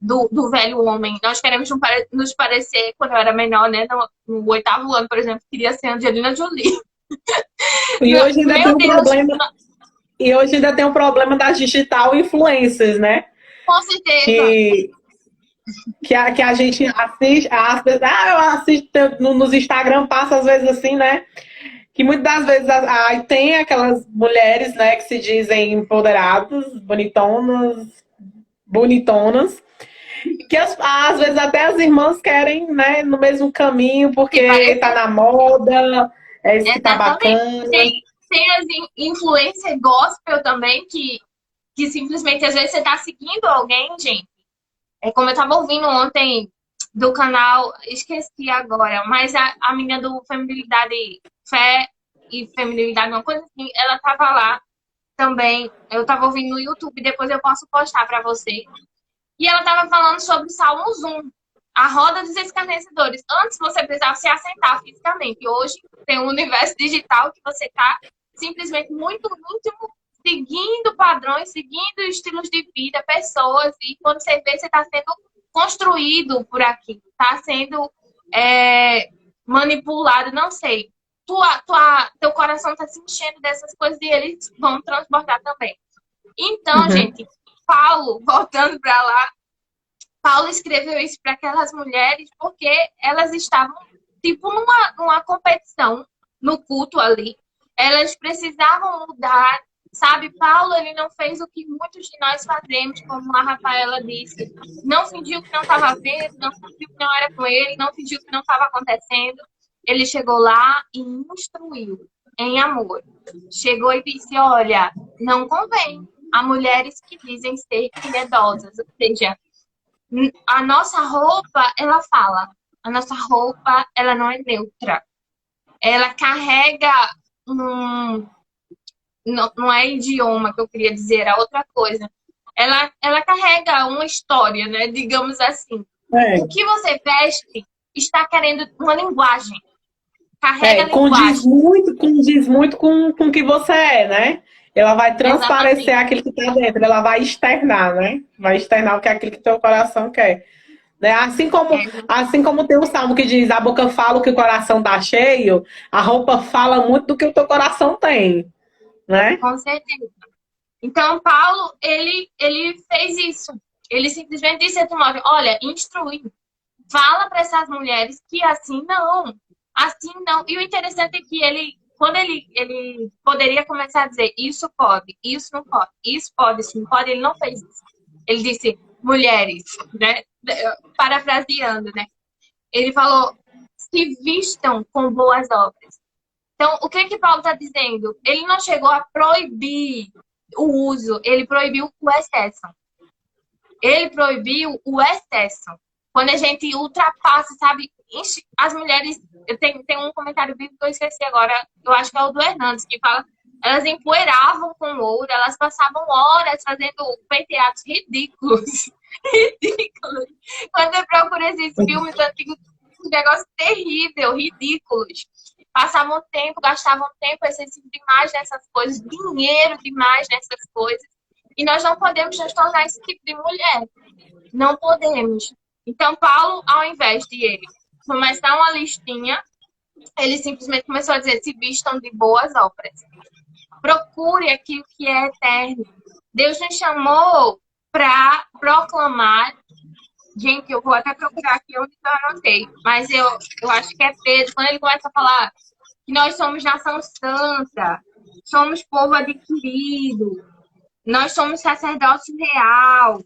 do velho homem. Nós queremos nos parecer, quando eu era menor, né? No 8º ano, por exemplo, queria ser Angelina Jolie. E hoje ainda tem Meu um Deus, problema. E hoje ainda tem um problema das digital influencers, né? com certeza. Que a gente assiste, eu assisto nos Instagram, passa às vezes assim, né? Que muitas das vezes tem aquelas mulheres, né, que se dizem empoderadas, bonitonas, que às vezes até as irmãs querem, né, no mesmo caminho, porque tá na moda, é isso que tá bacana. Tem as influências gospel também, que simplesmente, às vezes, você tá seguindo alguém, gente. É como eu tava ouvindo ontem do canal, esqueci agora, mas a menina do Feminilidade, Fé e Feminilidade, uma coisa assim, ela tava lá também. Eu tava ouvindo no YouTube, depois eu posso postar pra você. E ela tava falando sobre Salmos 1, a roda dos escarnecedores. Antes você precisava se assentar fisicamente. Hoje tem um universo digital que você tá simplesmente muito íntimo, seguindo padrões, seguindo estilos de vida, pessoas, e quando você vê, você está sendo construído por aquilo, está sendo manipulado, não sei. Teu coração está se enchendo dessas coisas e eles vão transbordar também. Então, gente, Paulo, voltando para lá, Paulo escreveu isso para aquelas mulheres porque elas estavam, tipo, numa competição no culto ali. Elas precisavam mudar, sabe? Paulo, ele não fez o que muitos de nós fazemos, como a Rafaela disse. Não fingiu que não estava vendo, não fingiu que não era com ele, não fingiu que não estava acontecendo. ele chegou lá e instruiu em amor. Chegou e disse, olha, não convém a mulheres que dizem ser piedosas. Ou seja, a nossa roupa, ela fala. A nossa roupa, ela não é neutra. Ela carrega um... Não é idioma que eu queria dizer, é outra coisa. Ela carrega uma história, né? Digamos assim. O É. que você veste está querendo uma linguagem. Carrega linguagem. Condiz muito com o que você é, né? Ela vai transparecer Exatamente. aquilo que está dentro, ela vai externar, né? Vai externar o que é aquilo que teu coração quer. Né? Assim como tem um salmo que diz, a boca fala o que o coração tá cheio, a roupa fala muito do que o teu coração tem, né? Com certeza. Então, Paulo, ele fez isso. Ele simplesmente disse a Timóteo, olha, instrui. Fala para essas mulheres que assim não. Assim não. E o interessante é que quando ele poderia começar a dizer isso pode, isso não pode, isso não pode, ele não fez isso. Ele disse, mulheres, né? Parafraseando, né? Ele falou, se vistam com boas obras. Então, o que Paulo está dizendo? Ele não chegou a proibir o uso, ele proibiu o excesso. Ele proibiu o excesso. Quando a gente ultrapassa, sabe? As mulheres. Tem um comentário bíblico que eu esqueci agora, eu acho que é o do Hernandes, que fala. Elas empoeiravam com ouro, elas passavam horas fazendo penteados ridículos. Ridículos. Quando eu procuro esses filmes antigos, um negócio terrível, ridículos. Passavam tempo, gastavam tempo excessivo demais nessas coisas, dinheiro demais nessas coisas. E nós não podemos nos tornar esse tipo de mulher. Não podemos. Então, Paulo, ao invés de ele começar uma listinha, ele simplesmente começou a dizer, se vistam de boas obras. Procure aquilo que é eterno. Deus nos chamou para proclamar. Gente, eu vou até procurar aqui onde eu anotei. Mas eu acho que é Pedro, quando ele começa a falar que nós somos nação santa, somos povo adquirido, nós somos sacerdócio real.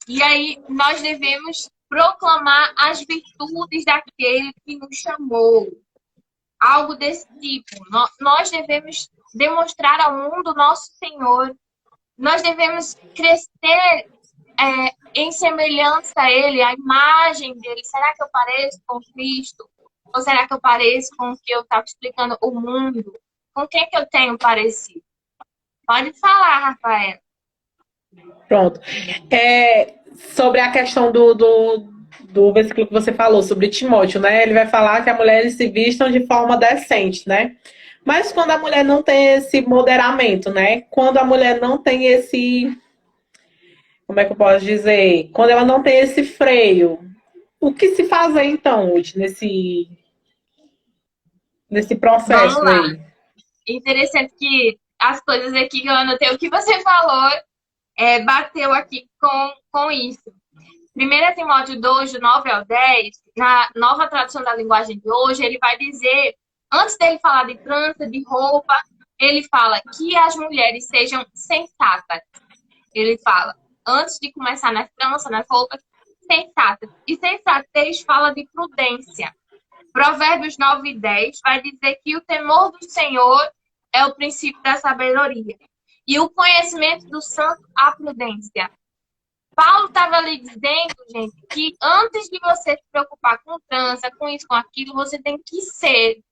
E aí nós devemos proclamar as virtudes daquele que nos chamou. Algo desse tipo. Nós devemos demonstrar ao mundo o nosso Senhor. Nós devemos crescer em semelhança a Ele, a imagem dele. Será que eu pareço com Cristo? Ou será que eu pareço com o que eu estava explicando o mundo? Com quem que eu tenho parecido? Pode falar, Rafael. Pronto. Sobre a questão do versículo que você falou, sobre Timóteo, né? Ele vai falar que as mulheres se vistam de forma decente, né? Mas quando a mulher não tem esse moderamento, né? Quando a mulher não tem esse... Como é que eu posso dizer? Quando ela não tem esse freio, o que se fazer então, hoje, nesse processo Vamos lá. aí? Interessante que as coisas aqui que eu anotei, o que você falou, bateu aqui com isso. 1 Timóteo 2, do 9 ao 10, na nova tradução da linguagem de hoje, ele vai dizer, antes dele falar de trança, de roupa, ele fala que as mulheres sejam sensatas. Ele fala, antes de começar nas tranças, nas roupas, sensatas. E sensatez fala de prudência. Provérbios 9 e 10 vai dizer que o temor do Senhor é o princípio da sabedoria. E o conhecimento do santo, a prudência. Paulo estava lhe dizendo, gente, que antes de você se preocupar com trança, com isso, com aquilo, você tem que ser.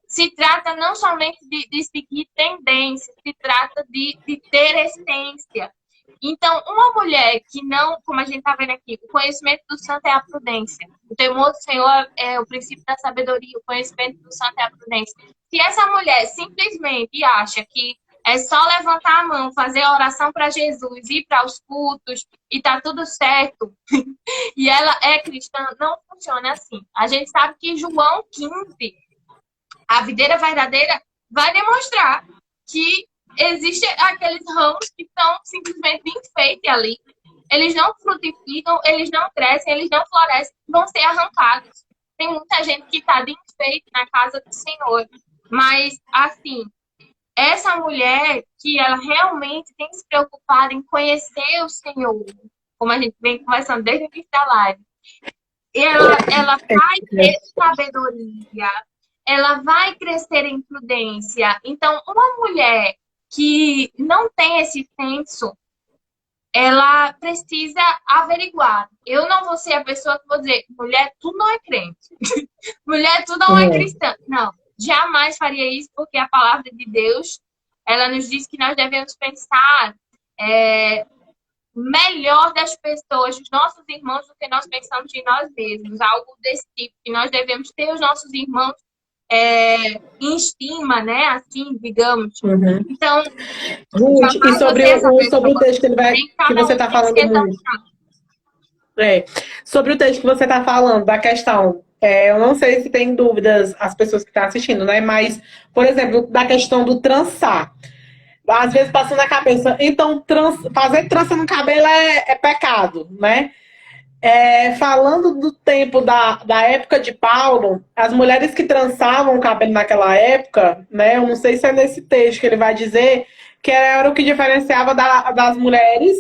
Se trata não somente de seguir tendência, se trata de ter essência. Então, uma mulher que não, como a gente está vendo aqui, o conhecimento do santo é a prudência. O temor do Senhor é o princípio da sabedoria, o conhecimento do santo é a prudência. Se essa mulher simplesmente acha que é só levantar a mão, fazer a oração para Jesus, ir para os cultos e tá tudo certo, e ela é cristã, não funciona assim. A gente sabe que João 15, a videira verdadeira, vai demonstrar que existem aqueles ramos que estão simplesmente de enfeite ali. Eles não frutificam, eles não crescem, eles não florescem, vão ser arrancados. Tem muita gente que está de enfeite na casa do Senhor. Mas, assim, essa mulher que ela realmente tem se preocupado em conhecer o Senhor, como a gente vem conversando desde o início da live, ela vai ter sabedoria, ela vai crescer em prudência. Então, uma mulher que não tem esse senso, ela precisa averiguar. Eu não vou ser a pessoa que vou dizer, mulher, tu não é crente. Mulher, tu não é Uhum. cristã. Não, jamais faria isso, porque a palavra de Deus, ela nos diz que nós devemos pensar melhor das pessoas, dos nossos irmãos, do que nós pensamos em nós mesmos. Algo desse tipo, que nós devemos ter os nossos irmãos em estima, né? Assim, digamos. Uhum. Então, Ruth, e jamais você é essa sobre o pessoa. texto Nem que cada você um está tem que falando ser muito. exaltado. Sobre o texto que você está falando, da questão, eu não sei se tem dúvidas as pessoas que estão assistindo, né? Mas, por exemplo, da questão do trançar. Às vezes passa na cabeça, então fazer trança no cabelo é pecado, né? Falando do tempo da época de Paulo, as mulheres que trançavam o cabelo naquela época, né? Eu não sei se é nesse texto que ele vai dizer que era o que diferenciava das mulheres,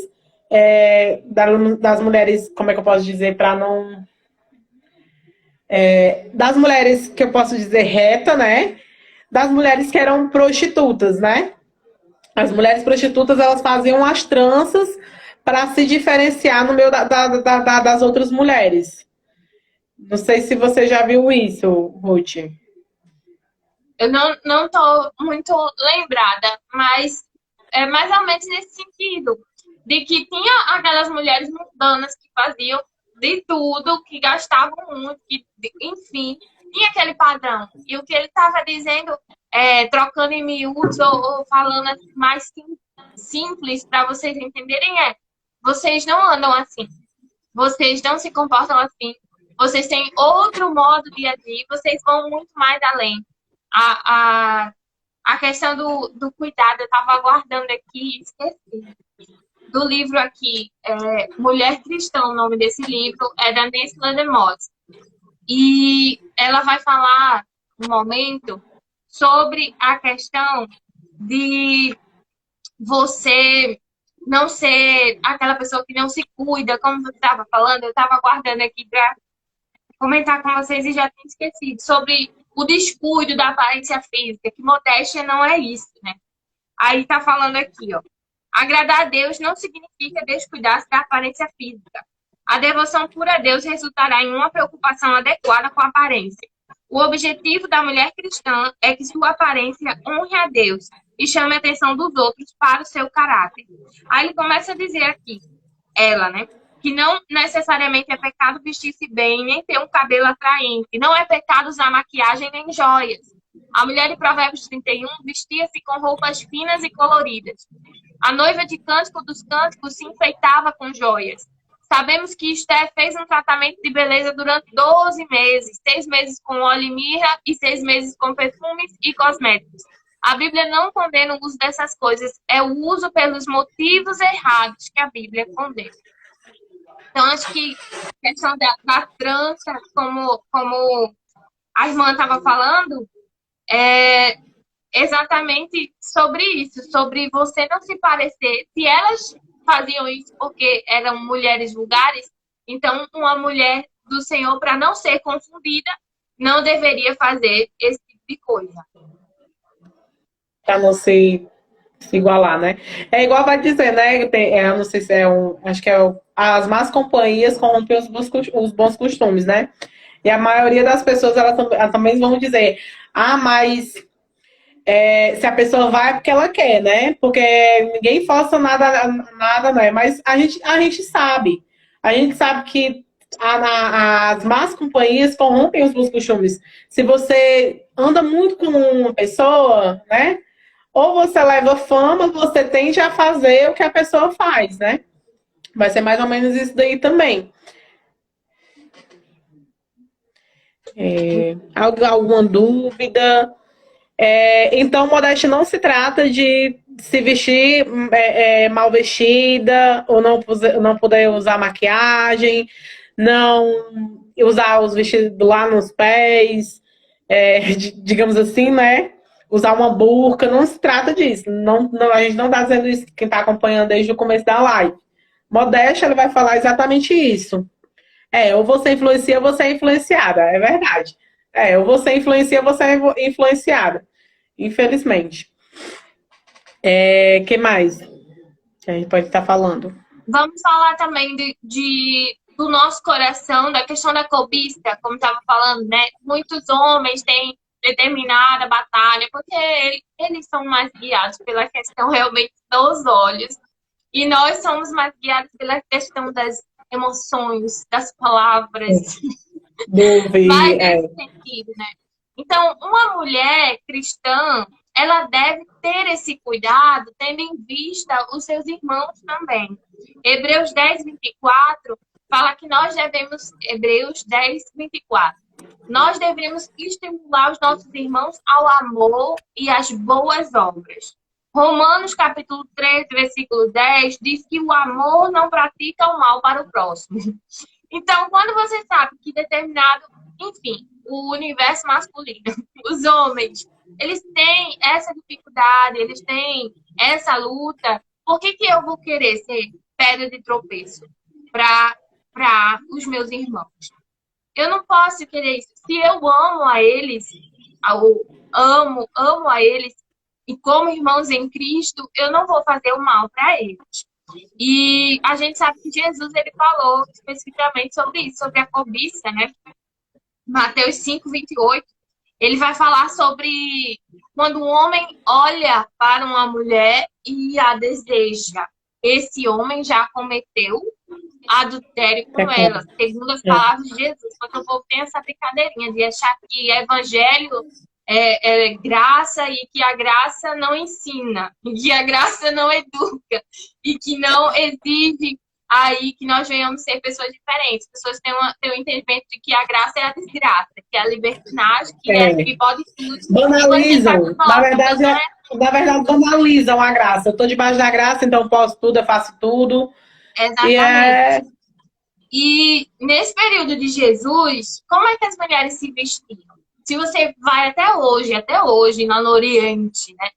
das mulheres, como é que eu posso dizer, para não. Das mulheres que eu posso dizer reta, né? Das mulheres que eram prostitutas, né? As mulheres prostitutas, elas faziam as tranças para se diferenciar no meio das outras mulheres. Não sei se você já viu isso, Ruth. Eu não tô muito lembrada, mas é mais ou menos nesse sentido. De que tinha aquelas mulheres mundanas que faziam de tudo, que gastavam muito, enfim, tinha aquele padrão. E o que ele estava dizendo, trocando em miúdos ou falando assim, mais simples para vocês entenderem, vocês não andam assim, vocês não se comportam assim, vocês têm outro modo de agir, vocês vão muito mais além. A, a, a questão do cuidado, eu estava aguardando aqui, esqueci. Do livro aqui, Mulher Cristã, o nome desse livro, é da Nancy Landemoss. E ela vai falar, um momento, sobre a questão de você não ser aquela pessoa que não se cuida, como você estava falando, eu estava aguardando aqui para comentar com vocês e já tinha esquecido, sobre o descuido da aparência física, que modéstia não é isso, né? Aí tá falando aqui, ó. Agradar a Deus não significa descuidar-se da aparência física. A devoção por a Deus resultará em uma preocupação adequada com a aparência. O objetivo da mulher cristã é que sua aparência honre a Deus e chame a atenção dos outros para o seu caráter. Aí ele começa a dizer aqui, ela, né? Que não necessariamente é pecado vestir-se bem, nem ter um cabelo atraente. Não é pecado usar maquiagem nem joias. A mulher de Provérbios 31 vestia-se com roupas finas e coloridas. A noiva de Cântico dos Cânticos se enfeitava com joias. Sabemos que Esther fez um tratamento de beleza durante 12 meses, 6 meses com óleo e mirra e 6 meses com perfumes e cosméticos. A Bíblia não condena o uso dessas coisas, é o uso pelos motivos errados que a Bíblia condena. Então, acho que a questão da trança, como a irmã estava falando, é exatamente sobre isso, sobre você não se parecer. Se elas faziam isso porque eram mulheres vulgares, então uma mulher do Senhor, para não ser confundida, não deveria fazer esse tipo de coisa. Para não se igualar, né? É igual vai dizer, né? Eu não sei se é acho que as más companhias corrompem os bons costumes, né? E a maioria das pessoas, elas também vão dizer, mas se a pessoa vai é porque ela quer, né? Porque ninguém força nada, né? Mas a gente sabe. A gente sabe que as más companhias corrompem os bons costumes. Se você anda muito com uma pessoa, né? Ou você leva fama, ou você tende a fazer o que a pessoa faz, né? Vai ser mais ou menos isso daí também. Alguma dúvida? Então, modéstia não se trata de se vestir mal vestida, ou não poder usar maquiagem, não usar os vestidos lá nos pés, digamos assim, né? Usar uma burca, não se trata disso. Não, a gente não está dizendo isso, quem está acompanhando desde o começo da live. Modéstia, ele vai falar exatamente isso. Ou você influencia ou você é influenciada, é verdade. Ou você influencia, ou você é influenciado. Infelizmente. Que mais que a gente pode estar falando? Vamos falar também do nosso coração, da questão da cobiça, como estava falando, né? Muitos homens têm determinada batalha, porque eles são mais guiados pela questão realmente dos olhos, e nós somos mais guiados pela questão das emoções, das palavras, mais nesse sentido, né? Então, uma mulher cristã, ela deve ter esse cuidado, tendo em vista os seus irmãos também. Hebreus 10, 24 fala que nós devemos, Hebreus 10, 24, nós devemos estimular os nossos irmãos ao amor e às boas obras. Romanos capítulo 3, versículo 10 diz que o amor não pratica o mal para o próximo. Então, quando você sabe que determinado, enfim, o universo masculino, os homens, eles têm essa dificuldade, eles têm essa luta, por que eu vou querer ser pedra de tropeço para os meus irmãos? Eu não posso querer isso. Se eu amo a eles, amo a eles, e como irmãos em Cristo, eu não vou fazer o mal para eles. E a gente sabe que Jesus, ele falou especificamente sobre isso, sobre a cobiça, né? Mateus 5, 28, ele vai falar sobre quando um homem olha para uma mulher e a deseja. Esse homem já cometeu adultério com ela, segundo as palavras de Jesus. Porque o povo tem essa brincadeirinha de achar que evangelho é graça e que a graça não ensina, e que a graça não educa, e que não exige aí que nós venhamos ser pessoas diferentes. Pessoas têm um entendimento de que a graça é a desgraça, que é a libertinagem, que pode tudo. Banalizam. Na verdade, banalizam a graça. Eu estou debaixo da graça, então eu posso tudo, eu faço tudo. Exatamente. E nesse período de Jesus, como é que as mulheres se vestiam? Se você vai até hoje, lá no Oriente, né?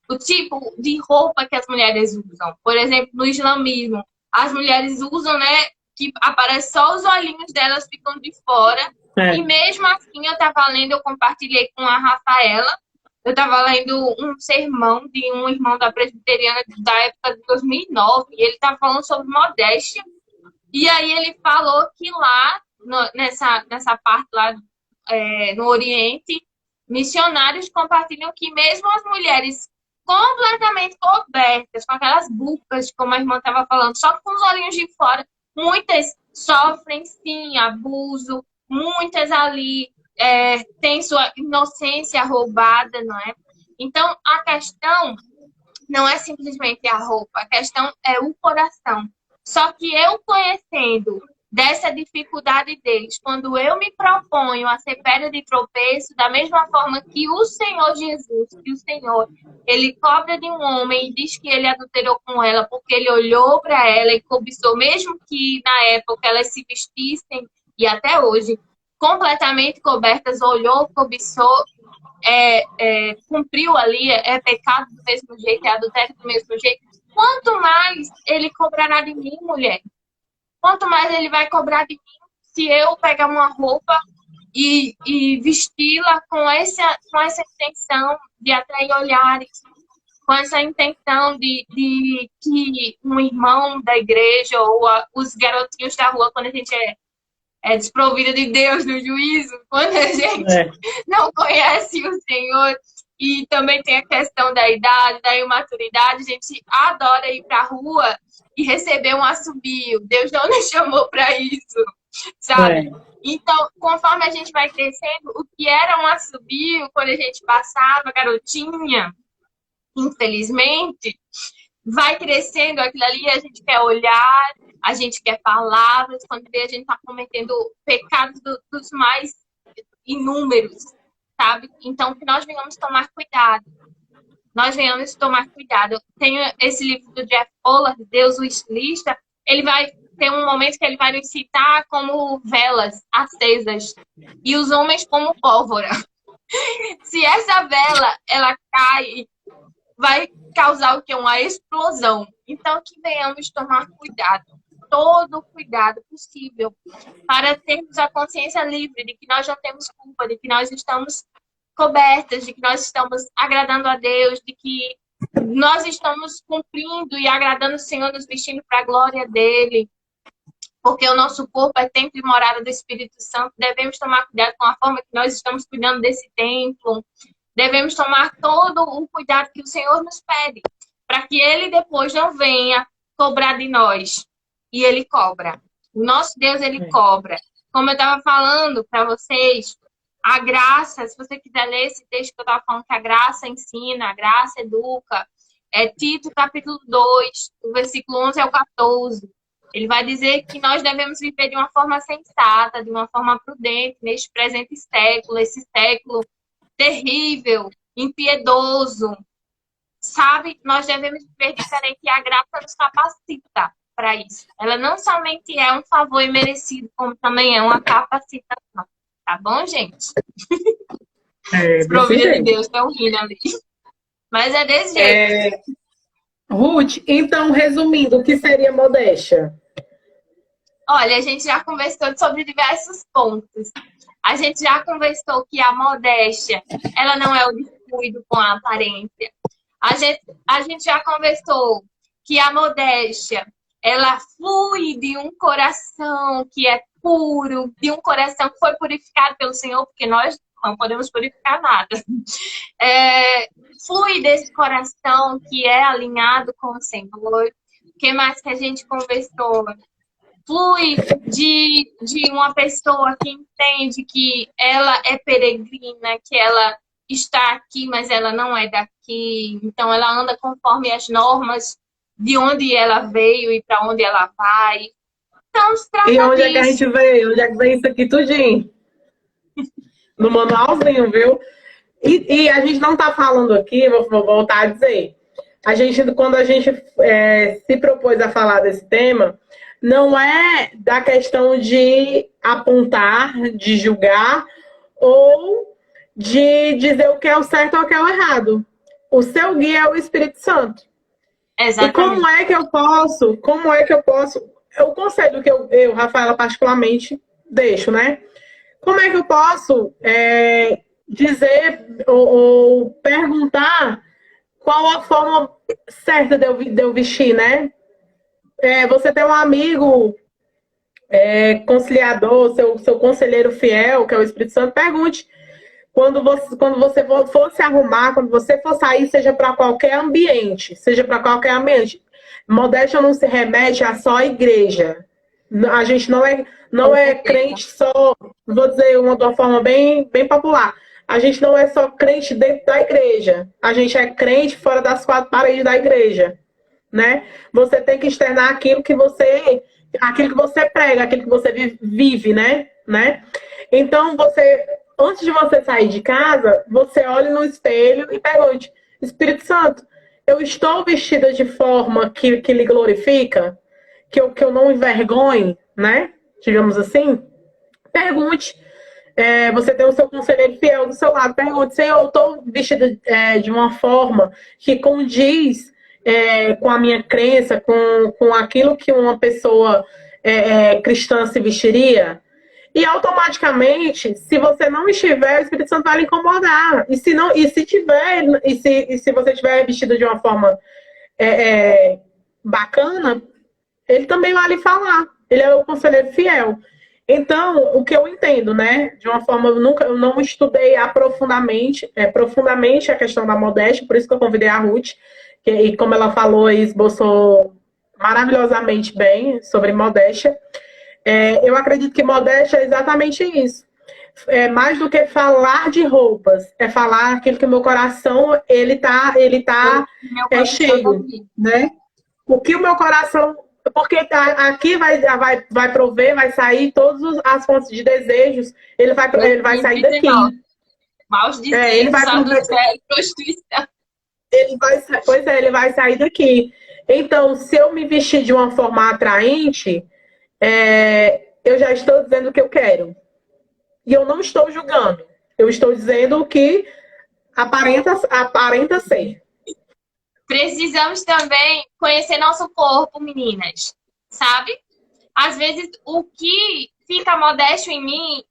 O tipo de roupa que as mulheres usam. Por exemplo, no islamismo, as mulheres usam, né? Que aparece só os olhinhos delas ficam de fora. E mesmo assim, eu compartilhei com a Rafaela, eu estava lendo um sermão de um irmão da presbiteriana da época de 2009, e ele estava falando sobre modéstia. E aí ele falou que lá, nessa parte lá no Oriente, missionários compartilham que mesmo as mulheres completamente cobertas, com aquelas burcas, como a irmã estava falando, só com os olhinhos de fora, muitas sofrem, sim, abuso, muitas ali têm sua inocência roubada, não é? Então, a questão não é simplesmente a roupa, a questão é o coração. Só que eu conhecendo dessa dificuldade deles, quando eu me proponho a ser pedra de tropeço, da mesma forma que o Senhor Jesus, que o Senhor, ele cobra de um homem e diz que ele adulterou com ela porque ele olhou para ela e cobiçou, mesmo que na época elas se vestissem, e até hoje, completamente cobertas, olhou, cobiçou, cumpriu ali, é pecado do mesmo jeito, é adultério do mesmo jeito. Quanto mais ele cobrará de mim, mulher? Quanto mais ele vai cobrar de mim se eu pegar uma roupa e vesti-la com essa intenção de atrair olhares, com essa intenção de que um irmão da igreja ou os garotinhos da rua, quando a gente é desprovida de Deus no juízo, quando a gente não conhece o Senhor, e também tem a questão da idade, da imaturidade, a gente adora ir para a rua e receber um assobio. Deus não nos chamou para isso, sabe? Então, conforme a gente vai crescendo, o que era um assobio quando a gente passava, garotinha, infelizmente, vai crescendo aquilo ali, a gente quer olhar, a gente quer palavras, quando vê a gente está cometendo pecados dos mais inúmeros, sabe? Então, que nós venhamos tomar cuidado. Nós venhamos tomar cuidado. Eu tenho esse livro do Jeff Pollard, Deus o Estilista, ele vai ter um momento que ele vai nos citar como velas acesas e os homens como pólvora. Se essa vela, ela cai, vai causar o quê? Uma explosão. Então, que venhamos tomar cuidado. todo o cuidado possível para termos a consciência livre de que nós não temos culpa, de que nós estamos cobertas, de que nós estamos agradando a Deus, de que nós estamos cumprindo e agradando o Senhor, nos vestindo para a glória dele, porque o nosso corpo é templo e morada do Espírito Santo. Devemos tomar cuidado com a forma que nós estamos cuidando desse templo. Devemos tomar todo o cuidado que o Senhor nos pede, para que ele depois não venha cobrar de nós. E ele cobra. O nosso Deus, ele cobra. Como eu estava falando para vocês, a graça, se você quiser ler esse texto que eu estava falando, que a graça ensina, a graça educa, é Tito capítulo 2, o versículo 11 ao 14. Ele vai dizer que nós devemos viver de uma forma sensata, de uma forma prudente, neste presente século, esse século terrível, impiedoso. Sabe? Nós devemos viver diferente e a graça nos capacita para isso. Ela não somente é um favor imerecido, como também é uma capacitação. Tá bom, gente? Provisão de Deus, estão rindo ali. Mas é desse jeito. Ruth, então, resumindo, o que seria modéstia? Olha, a gente já conversou sobre diversos pontos. A gente já conversou que a modéstia, ela não é o descuido com a aparência. A gente já conversou que a modéstia, ela flui de um coração que é puro, de um coração que foi purificado pelo Senhor, porque nós não podemos purificar nada. Flui desse coração que é alinhado com o Senhor. O que mais que a gente conversou? Flui de uma pessoa que entende que ela é peregrina, que ela está aqui, mas ela não é daqui. Então, ela anda conforme as normas de onde ela veio e para onde ela vai. Então, se trata E onde disso. é que a gente vê? Onde é que vem isso aqui tudinho? No manualzinho, viu? E a gente não está falando aqui, vou voltar a dizer, quando a gente se propôs a falar desse tema, não é da questão de apontar, de julgar ou de dizer o que é o certo ou o que é o errado. O seu guia é o Espírito Santo. Exatamente. E como é que eu posso, é o conselho que eu, Rafaela, particularmente, deixo, né? Como é que eu posso dizer ou perguntar qual a forma certa de eu vestir, né? Você tem um amigo conciliador, seu conselheiro fiel, que é o Espírito Santo, pergunte. Quando você for se arrumar, quando você for sair, seja para qualquer ambiente, modéstia não se remete a só a igreja. A gente não é crente só, vou dizer de uma forma bem, bem popular. A gente não é só crente dentro da igreja. A gente é crente fora das quatro paredes da igreja, né? Você tem que externar aquilo que você prega, aquilo que você vive, né? Então, antes de você sair de casa, você olhe no espelho e pergunte: Espírito Santo, eu estou vestida de forma que lhe glorifica? Que eu não envergonhe, né? Digamos assim. Pergunte. Você tem o seu conselheiro fiel do seu lado. Pergunte: Senhor, eu estou vestida de uma forma que condiz com a minha crença, com aquilo que uma pessoa cristã se vestiria? E automaticamente, se você não estiver, o Espírito Santo vai lhe incomodar. E se você estiver vestido de uma forma bacana, ele também vai lhe falar. Ele é o conselheiro fiel. Então, o que eu entendo, né? De uma forma, eu não estudei profundamente a questão da modéstia, por isso que eu convidei a Ruth, e como ela falou e esboçou maravilhosamente bem sobre modéstia. Eu acredito que modéstia é exatamente isso. Mais do que falar de roupas, é falar aquilo que o meu coração ele tá cheio, né? O que o meu coração, porque aqui vai prover, vai sair todas as fontes de desejos, ele vai sair daqui. Maus desejos, adultério, prostituição. Ele vai sair daqui. Então, se eu me vestir de uma forma atraente, eu já estou dizendo o que eu quero. E eu não estou julgando. Eu estou dizendo o que aparenta ser. Precisamos também conhecer nosso corpo, meninas. Sabe? Às vezes, o que fica modesto em mim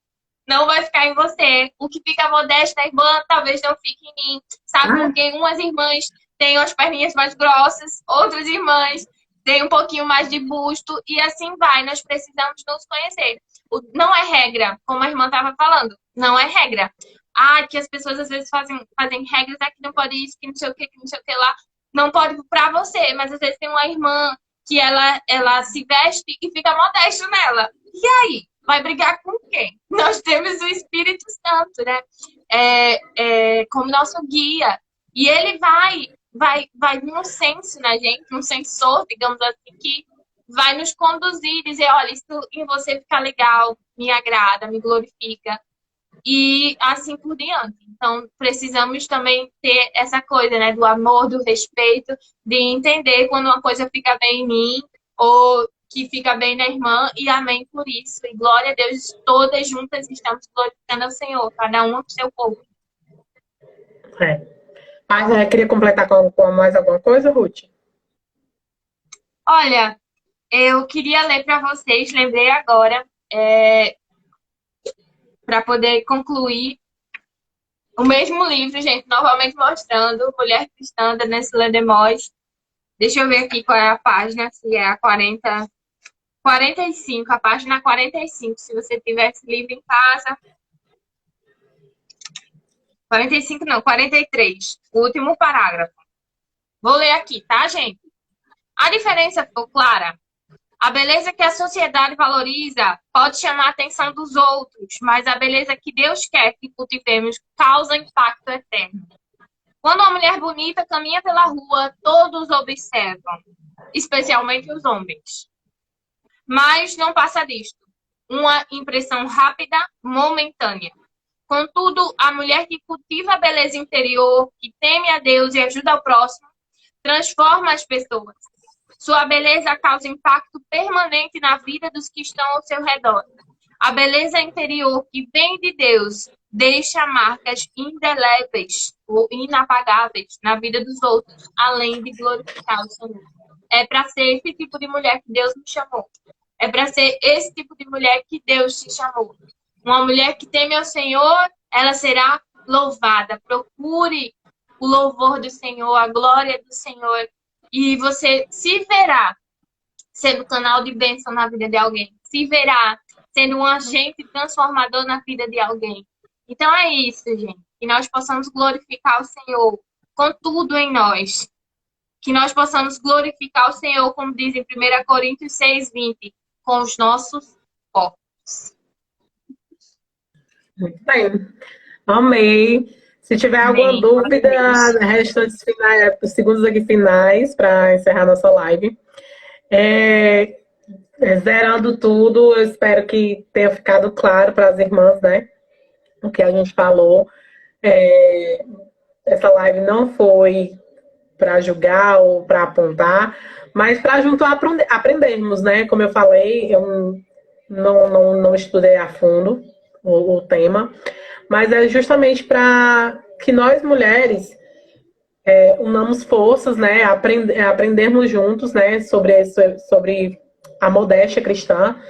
não vai ficar em você. O que fica modesto na irmã talvez não fique em mim. Sabe? Ah, Porque umas irmãs têm as perninhas mais grossas, outras irmãs têm um pouquinho mais de busto, e assim vai. Nós precisamos nos conhecer. Não é regra, como a irmã estava falando. Não é regra. Ah, que as pessoas às vezes fazem regras, que não pode isso, que não sei o que não sei o que lá. Não pode para você, mas às vezes tem uma irmã que ela se veste e fica modesto nela. E aí? Vai brigar com quem? Nós temos o Espírito Santo, né? Como nosso guia. E ele vai vir um senso na gente, um sensor, digamos assim, que vai nos conduzir, dizer, olha, isso em você fica legal, me agrada, me glorifica. E assim por diante. Então, precisamos também ter essa coisa, né? Do amor, do respeito, de entender quando uma coisa fica bem em mim ou que fica bem na irmã, e amém por isso. E glória a Deus, todas juntas estamos glorificando ao Senhor, cada uma com seu povo. é. Mas queria completar com mais alguma coisa, Ruth? Olha, eu queria ler para vocês, lembrei agora, para poder concluir o mesmo livro, gente, novamente mostrando Mulher Cristã, da Nestlé Demóis. Deixa eu ver aqui qual é a página, se é a 45, a página 45, se você tiver esse livro em casa. 45 não, 43, o último parágrafo. Vou ler aqui, tá, gente? A diferença ficou clara? A beleza que a sociedade valoriza pode chamar a atenção dos outros, mas a beleza que Deus quer que cultivemos causa impacto eterno. Quando uma mulher bonita caminha pela rua, todos observam, especialmente os homens. Mas não passa disto. Uma impressão rápida, momentânea. Contudo, a mulher que cultiva a beleza interior, que teme a Deus e ajuda ao próximo, transforma as pessoas. Sua beleza causa impacto permanente na vida dos que estão ao seu redor. A beleza interior que vem de Deus deixa marcas indeléveis ou inapagáveis na vida dos outros, além de glorificar o Senhor. É para ser esse tipo de mulher que Deus me chamou. É para ser esse tipo de mulher que Deus te chamou. Uma mulher que teme ao Senhor, ela será louvada. Procure o louvor do Senhor, a glória do Senhor. E você se verá sendo canal de bênção na vida de alguém. Se verá sendo um agente transformador na vida de alguém. Então é isso, gente. Que nós possamos glorificar o Senhor com tudo em nós. Que nós possamos glorificar o Senhor, como diz em 1 Coríntios 6:20, com os nossos corpos. Muito bem. Amei. Se tiver alguma dúvida, restantes finais, segundos aqui finais para encerrar nossa live. Zerando tudo, eu espero que tenha ficado claro para as irmãs, né? O que a gente falou. Essa live não foi para julgar ou para apontar, mas para junto aprendermos, né? Como eu falei, eu não estudei a fundo o tema, mas é justamente para que nós mulheres unamos forças, né? Aprendermos juntos, né? Sobre a modéstia cristã,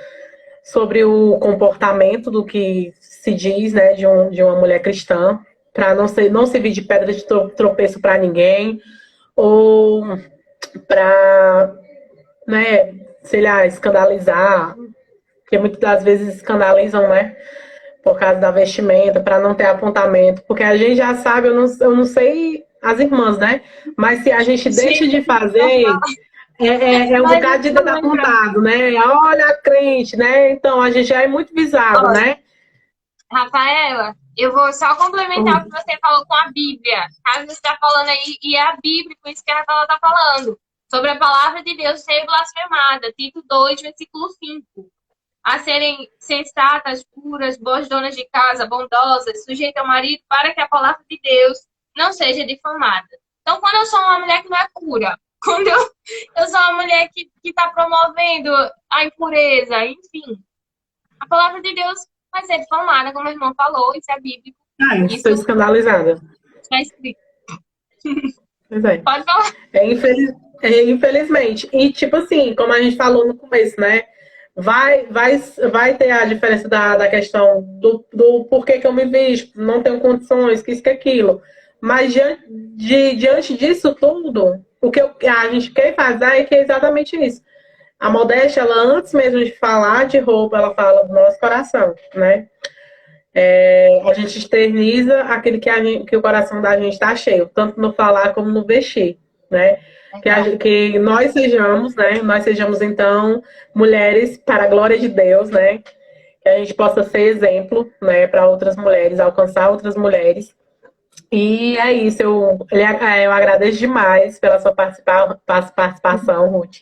sobre o comportamento do que se diz, né? De uma mulher cristã, para não servir de pedra de tropeço para ninguém, ou para, né? Sei lá, escandalizar, porque muitas das vezes escandalizam, né? Por causa da vestimenta, para não ter apontamento. Porque a gente já sabe, eu não sei as irmãs, né? Mas se a gente deixa de fazer, um bocado de dedo apontado, né? Olha a crente, né? Então a gente já é muito visado, né? Rafaela, eu vou só complementar o que você falou com a Bíblia. A gente está falando aí, e é a Bíblia, com isso que a Rafaela está falando. Sobre a palavra de Deus ser blasfemada. Tito 2, versículo 5. A serem sensatas, puras, boas donas de casa, bondosas, sujeitas ao marido, para que a palavra de Deus não seja difamada. Então, quando eu sou uma mulher que não é pura, quando eu sou uma mulher que está promovendo a impureza, enfim, a palavra de Deus vai ser difamada, como a irmã falou, isso é bíblico. Estou escandalizada. Está escrito. Pois é. Pode falar. Infelizmente. E, tipo assim, como a gente falou no começo, né? Vai ter a diferença da questão do porquê que eu me visto, não tenho condições, que isso, que aquilo. Mas diante disso tudo, a gente quer fazer é que é exatamente isso. A modéstia, ela antes mesmo de falar de roupa, ela fala do nosso coração, né? A gente externiza aquele que o coração da gente está cheio, tanto no falar como no vestir, né? Que nós sejamos, né? Nós sejamos, então, mulheres para a glória de Deus, né? Que a gente possa ser exemplo, né, para outras mulheres, alcançar outras mulheres. E é isso, eu agradeço demais pela sua participação, Ruth.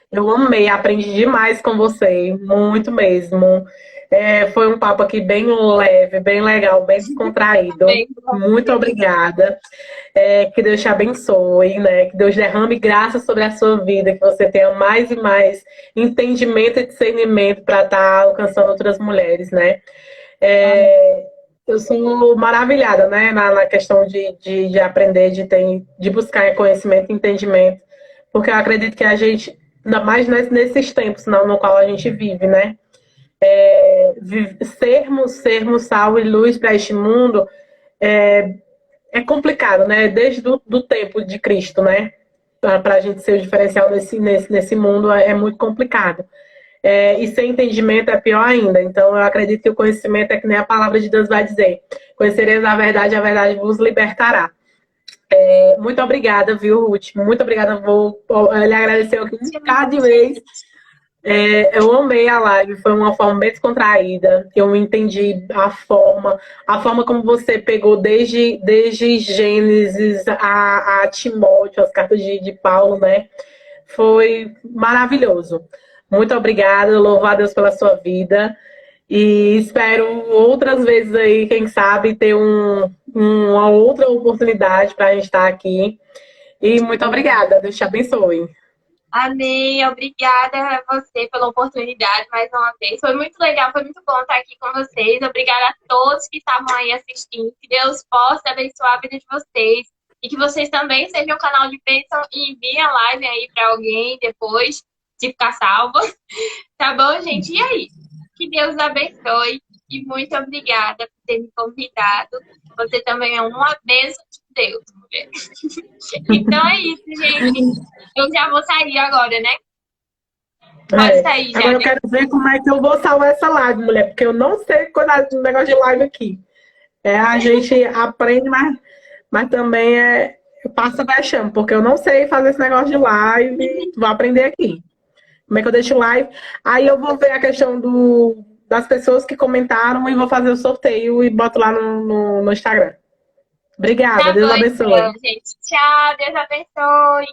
Eu amei, aprendi demais com você, muito mesmo. Foi um papo aqui bem leve, bem legal, bem descontraído. Muito obrigada. Que Deus te abençoe, né? Que Deus derrame graça sobre a sua vida, que você tenha mais e mais entendimento e discernimento para estar alcançando outras mulheres, né? Eu sou maravilhada, né? Na questão de aprender, de buscar conhecimento e entendimento, porque eu acredito que a gente, ainda mais nesses tempos no qual a gente vive, né? Sermos sal e luz para este mundo é complicado, né? Desde do tempo de Cristo, né? Para a gente ser o diferencial nesse mundo é muito complicado. E sem entendimento é pior ainda. Então, eu acredito que o conhecimento é que nem a palavra de Deus vai dizer. Conhecereis a verdade vos libertará. Muito obrigada, viu, Ruth? Muito obrigada. Vou lhe agradecer aqui um bocado de vez. Eu amei a live, foi uma forma bem descontraída. Eu entendi a forma como você pegou desde Gênesis a Timóteo, as cartas de Paulo, né? Foi maravilhoso. Muito obrigada, louvo a Deus pela sua vida. E espero outras vezes aí, quem sabe, ter uma outra oportunidade para a gente estar aqui. E muito obrigada, Deus te abençoe. Amém, obrigada a você pela oportunidade mais uma vez. Foi muito legal, foi muito bom estar aqui com vocês. Obrigada a todos que estavam aí assistindo. Que Deus possa abençoar a vida de vocês. E que vocês também sejam um canal de bênção e enviem a live aí para alguém depois de ficar salvo. Tá bom, gente? E aí? Que Deus abençoe. E muito obrigada por ter me convidado. Você também é uma bênção de Deus, mulher. Então é isso, gente. Eu já vou sair agora, né? Pode sair já. Agora eu quero ver como é que eu vou salvar essa live, mulher, porque eu não sei quando o negócio de live aqui. A gente aprende, mas também passa vexame, porque eu não sei fazer esse negócio de live. Vou aprender aqui. Como é que eu deixo live? Aí eu vou ver a questão das pessoas que comentaram e vou fazer o sorteio e boto lá no Instagram. Obrigada, Tá Deus bom, abençoe. então, gente. Tchau, Deus abençoe.